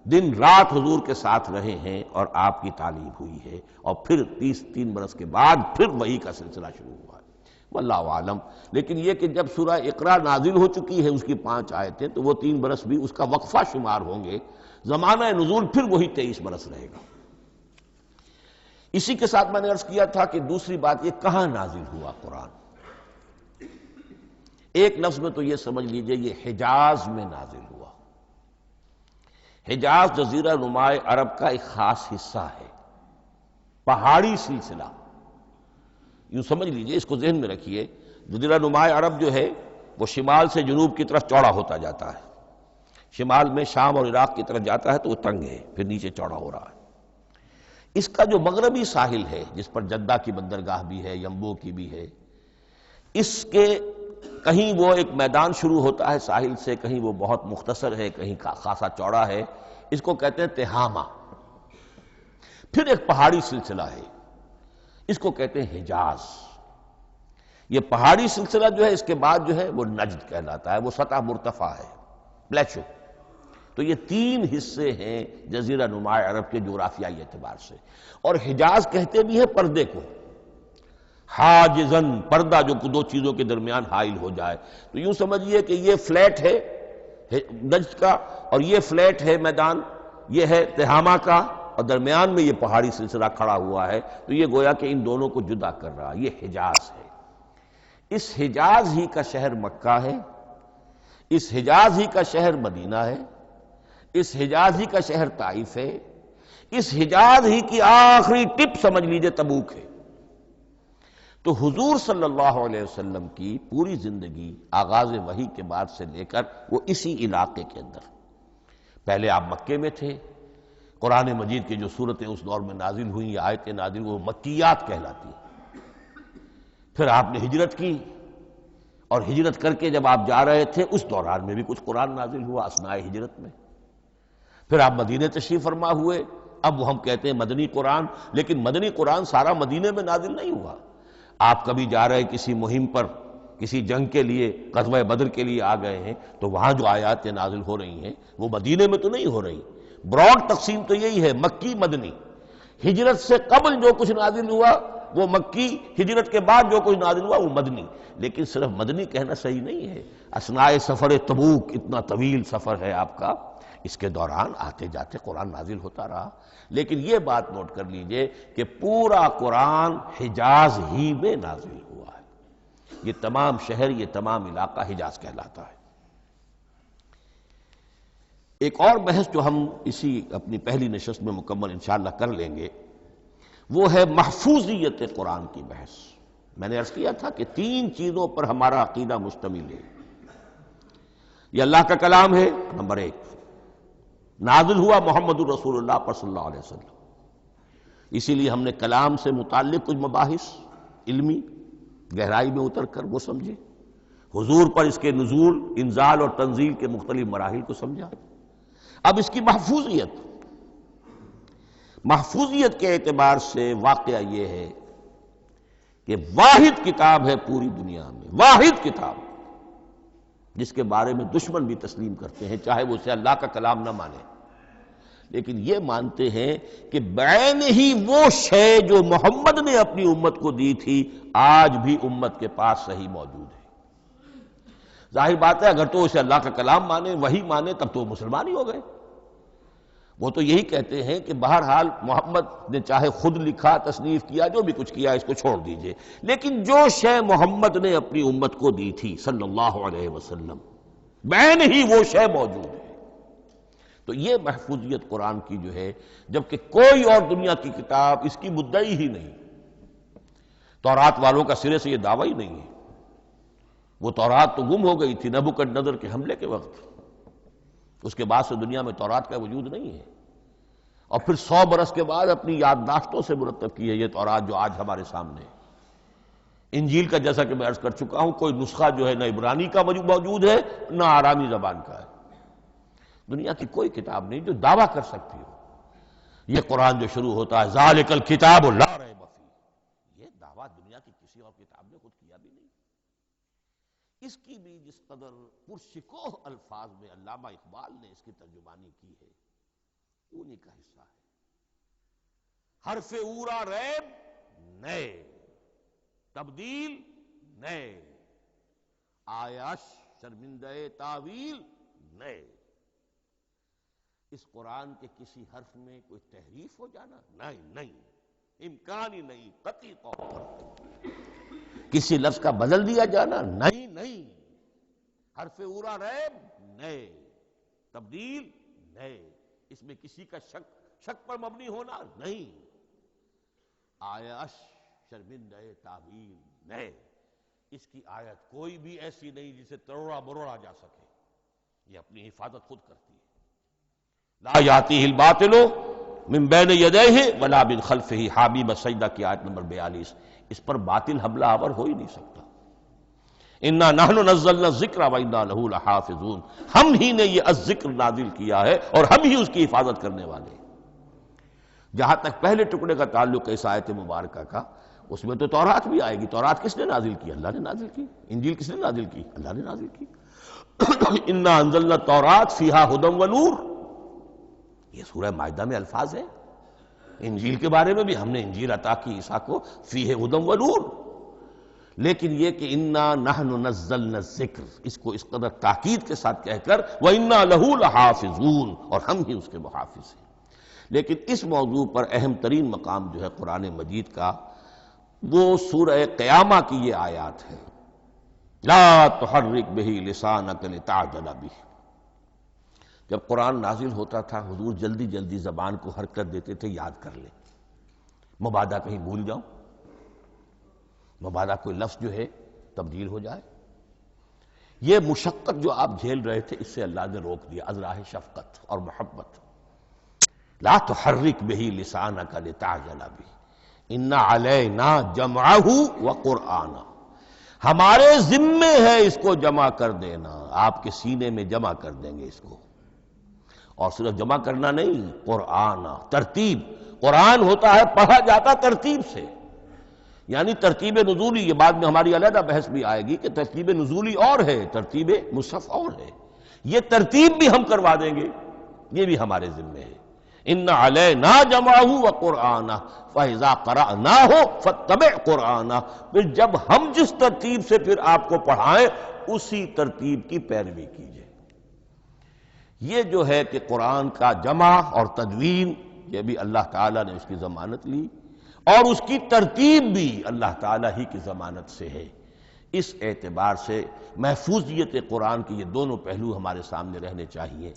دن رات حضور کے ساتھ رہے ہیں، اور آپ کی تعلیم ہوئی ہے، اور پھر 3 برس کے بعد پھر وحی کا سلسلہ شروع ہوا ہے، واللہ عالم۔ لیکن یہ کہ جب سورہ اقرا نازل ہو چکی ہے، اس کی 5 آیتیں، تو وہ 3 برس بھی اس کا وقفہ شمار ہوں گے، زمانہ نزول پھر وہی 23 برس رہے گا۔ اسی کے ساتھ میں نے عرض کیا تھا کہ دوسری بات یہ کہاں نازل ہوا قرآن۔ ایک لفظ میں تو یہ سمجھ لیجئے یہ حجاز میں نازل ہوا۔ حجاز جزیرہ نماء عرب کا ایک خاص حصہ ہے، پہاڑی سلسلہ، یوں سمجھ لیجئے، اس کو ذہن میں رکھیے۔ جزیرہ نماء عرب جو ہے وہ شمال سے جنوب کی طرف چوڑا ہوتا جاتا ہے، شمال میں شام اور عراق کی طرف جاتا ہے تو وہ تنگ ہے، پھر نیچے چوڑا ہو رہا ہے۔ اس کا جو مغربی ساحل ہے، جس پر جدہ کی بندرگاہ بھی ہے، ینبو کی بھی ہے، اس کے کہیں وہ ایک میدان شروع ہوتا ہے ساحل سے، کہیں وہ بہت مختصر ہے، کہیں خاصا چوڑا ہے، اس کو کہتے ہیں تہامہ۔ پھر ایک پہاڑی سلسلہ ہے، اس کو کہتے ہیں حجاز۔ یہ پہاڑی سلسلہ جو ہے اس کے بعد جو ہے وہ نجد کہلاتا ہے، وہ سطح مرتفع ہے، پلیچو۔ تو یہ 3 حصے ہیں جزیرہ نماء عرب کے جغرافیائی اعتبار سے، اور حجاز کہتے بھی ہیں پردے کو، حاجزن، پردہ جو 2 چیزوں کے درمیان حائل ہو جائے۔ تو یوں سمجھیے کہ یہ فلیٹ ہے نجد کا، اور یہ فلیٹ ہے میدان، یہ ہے تہامہ کا، اور درمیان میں یہ پہاڑی سلسلہ کھڑا ہوا ہے، تو یہ گویا کہ ان دونوں کو جدا کر رہا، یہ حجاز ہے۔ اس حجاز ہی کا شہر مکہ ہے، اس حجاز ہی کا شہر مدینہ ہے، اس حجاز ہی کا شہر طائف ہے، اس حجاز ہی کی آخری ٹپ سمجھ لیجئے تبوک ہے۔ تو حضور صلی اللہ علیہ وسلم کی پوری زندگی آغاز وحی کے بعد سے لے کر وہ اسی علاقے کے اندر، پہلے آپ مکے میں تھے، قرآن مجید کی جو صورتیں اس دور میں نازل ہوئیں یا آیتیں نازل وہ مکیات کہلاتی ہیں۔ پھر آپ نے ہجرت کی، اور ہجرت کر کے جب آپ جا رہے تھے اس دوران میں بھی کچھ قرآن نازل ہوا اثناء ہجرت میں۔ پھر آپ مدینے تشریف فرما ہوئے، اب وہ ہم کہتے ہیں مدنی قرآن، لیکن مدنی قرآن سارا مدینے میں نازل نہیں ہوا۔ آپ کبھی جا رہے کسی مہم پر، کسی جنگ کے لیے، غزوہ بدر کے لیے آ گئے ہیں، تو وہاں جو آیات نازل ہو رہی ہیں وہ مدینے میں تو نہیں ہو رہی۔ براڈ تقسیم تو یہی ہے، مکی مدنی۔ ہجرت سے قبل جو کچھ نازل ہوا وہ مکی، ہجرت کے بعد جو کچھ نازل ہوا وہ مدنی۔ لیکن صرف مدنی کہنا صحیح نہیں ہے۔ اثناء سفر تبوک، اتنا طویل سفر ہے آپ کا، اس کے دوران آتے جاتے قرآن نازل ہوتا رہا۔ لیکن یہ بات نوٹ کر لیجئے کہ پورا قرآن حجاز ہی میں نازل ہوا ہے۔ یہ تمام شہر، یہ تمام علاقہ حجاز کہلاتا ہے۔ ایک اور بحث جو ہم اسی اپنی پہلی نشست میں مکمل انشاءاللہ کر لیں گے، وہ ہے محفوظیت قرآن کی بحث۔ میں نے عرض کیا تھا کہ 3 چیزوں پر ہمارا عقیدہ مشتمل ہے۔ یہ اللہ کا کلام ہے، نمبر 1، نازل ہوا محمد الرسول اللہ پر صلی اللہ علیہ وسلم، اسی لیے ہم نے کلام سے متعلق کچھ مباحث علمی گہرائی میں اتر کر وہ سمجھے، حضور پر اس کے نزول، انزال اور تنزیل کے مختلف مراحل کو سمجھا۔ اب اس کی محفوظیت کے اعتبار سے واقعہ یہ ہے کہ واحد کتاب ہے پوری دنیا میں، واحد کتاب جس کے بارے میں دشمن بھی تسلیم کرتے ہیں، چاہے وہ اسے اللہ کا کلام نہ مانے، لیکن یہ مانتے ہیں کہ بعین ہی وہ شے جو محمد نے اپنی امت کو دی تھی آج بھی امت کے پاس صحیح موجود ہے۔ ظاہر بات ہے اگر تو اسے اللہ کا کلام مانے، وہی مانے، تب تو مسلمان ہی ہو گئے۔ وہ تو یہی کہتے ہیں کہ بہرحال محمد نے چاہے خود لکھا، تصنیف کیا، جو بھی کچھ کیا، اس کو چھوڑ دیجئے، لیکن جو شے محمد نے اپنی امت کو دی تھی صلی اللہ علیہ وسلم، بعین ہی وہ شے موجود ہے۔ تو یہ محفوظیت قرآن کی جو ہے، جبکہ کوئی اور دنیا کی کتاب اس کی مدعی ہی نہیں۔ تورات والوں کا سرے سے یہ دعویٰ ہی نہیں ہے۔ وہ تورات تو گم ہو گئی تھی نبوکدنضر کے حملے کے وقت، اس کے بعد سے دنیا میں تورات کا وجود نہیں ہے، اور پھر 100 برس کے بعد اپنی یادداشتوں سے مرتب کی ہے یہ تورات جو آج ہمارے سامنے ہے۔ انجیل کا جیسا کہ میں عرض کر چکا ہوں، کوئی نسخہ جو ہے نہ عبرانی کا موجود ہے نہ آرامی زبان کا ہے۔ دنیا کی کوئی کتاب نہیں جو دعویٰ کر سکتی ہو یہ قرآن جو شروع ہوتا ہے ذالک الکتاب لا ریب فیہ، یہ دعویٰ دنیا کی کسی اور کتاب نے خود کیا بھی نہیں۔ اس کی بھی جس قدر پرشکوہ الفاظ میں علامہ اقبال نے اس کی ترجمانی کی ہے، انہی کا حصہ ہے۔ حرف اورا ریب نئے، تبدیل نئے، آیش شرمندہ تاویل نئے۔ اس قرآن کے کسی حرف میں کوئی تحریف ہو جانا نہیں، امکان ہی نہیں، قطعی طور پر کسی لفظ کا بدل دیا جانا نہیں، حرف اورا ریب نئے، تبدیل نئے، اس میں کسی کا شک پر مبنی ہونا نہیں، آیش شرمندہ تعویل نئے۔ اس کی آیت کوئی بھی ایسی نہیں جسے تروڑا مروڑا جا سکے، یہ اپنی حفاظت خود کرتی ہے۔ لا یاتیہ الباطل من بین یدیہ ولا من خلفہ، حامیم سجدہ کی آیت نمبر 42، اس پر باطل حملہ آور ہو ہی نہیں سکتا۔ انا نحن نزلنا الذکر وانا لہ لحافظون، ہم ہی نے یہ الذکر نازل کیا ہے اور ہم ہی اس کی حفاظت کرنے والے ہیں۔ جہاں تک پہلے ٹکڑے کا تعلق ہے اس آیت مبارکہ کا، اس میں تو تورات بھی آئے گی۔ تورات کس نے نازل کی؟ اللہ نے نازل کی۔ انجیل کس نے نازل کی؟ اللہ نے نازل کی۔ انا انزلنا التوراۃ فیہا ھدی ونور، یہ سورہ مائدہ میں الفاظ ہیں۔ انجیل کے بارے میں بھی ہم نے انجیل عطا کی عیسیٰ کو، فیہ ھدی ونور، لیکن یہ کہ انا نحن نزلنا الذکر، اس کو اس قدر تاکید کے ساتھ کہہ کر وَإِنَّا لَهُ لَحَافِظُونَ، اور ہم ہی اس کے محافظ ہیں۔ لیکن اس موضوع پر اہم ترین مقام جو ہے قرآن مجید کا، وہ سورہ قیامہ کی یہ آیات ہے، لا تحرک بہ لسانک لتعجل بہ۔ جب قرآن نازل ہوتا تھا حضور جلدی جلدی زبان کو حرکت دیتے تھے، یاد کر لیں، مبادا کہیں بھول جاؤں۔ مبادا کوئی لفظ جو ہے تبدیل ہو جائے۔ یہ مشقت جو آپ جھیل رہے تھے، اس سے اللہ نے روک دیا از راہ شفقت اور محبت۔ لا تحرک بہ لسانک لتعجل بہ ان علینا جمعہ وقرآنہ، ہمارے ذمے ہے اس کو جمع کر دینا، آپ کے سینے میں جمع کر دیں گے اس کو۔ اور صرف جمع کرنا نہیں، قرآن ترتیب، قرآن ہوتا ہے پڑھا جاتا ترتیب سے، یعنی ترتیب نزولی۔ یہ بعد میں ہماری علیحدہ بحث بھی آئے گی کہ ترتیب نزولی اور ہے، ترتیب مصحف اور ہے، یہ ترتیب بھی ہم کروا دیں گے، یہ بھی ہمارے ذمے ہے۔ ان علینا جمعہ وقرآنہ فاذا قرأناہ فاتبع قرآنہ، پھر جب ہم جس ترتیب سے پھر آپ کو پڑھائیں اسی ترتیب کی پیروی کیجیے۔ یہ جو ہے کہ قرآن کا جمع اور تدوین، یہ بھی اللہ تعالیٰ نے اس کی ضمانت لی، اور اس کی ترتیب بھی اللہ تعالیٰ ہی کی ضمانت سے ہے۔ اس اعتبار سے محفوظیت قرآن کے یہ دونوں پہلو ہمارے سامنے رہنے چاہیے۔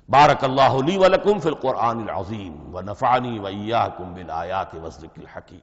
بارک اللہ لی ولکم فی القرآن العظیم ونفعنی وإیاکم بالآیات والذکر الحکیم۔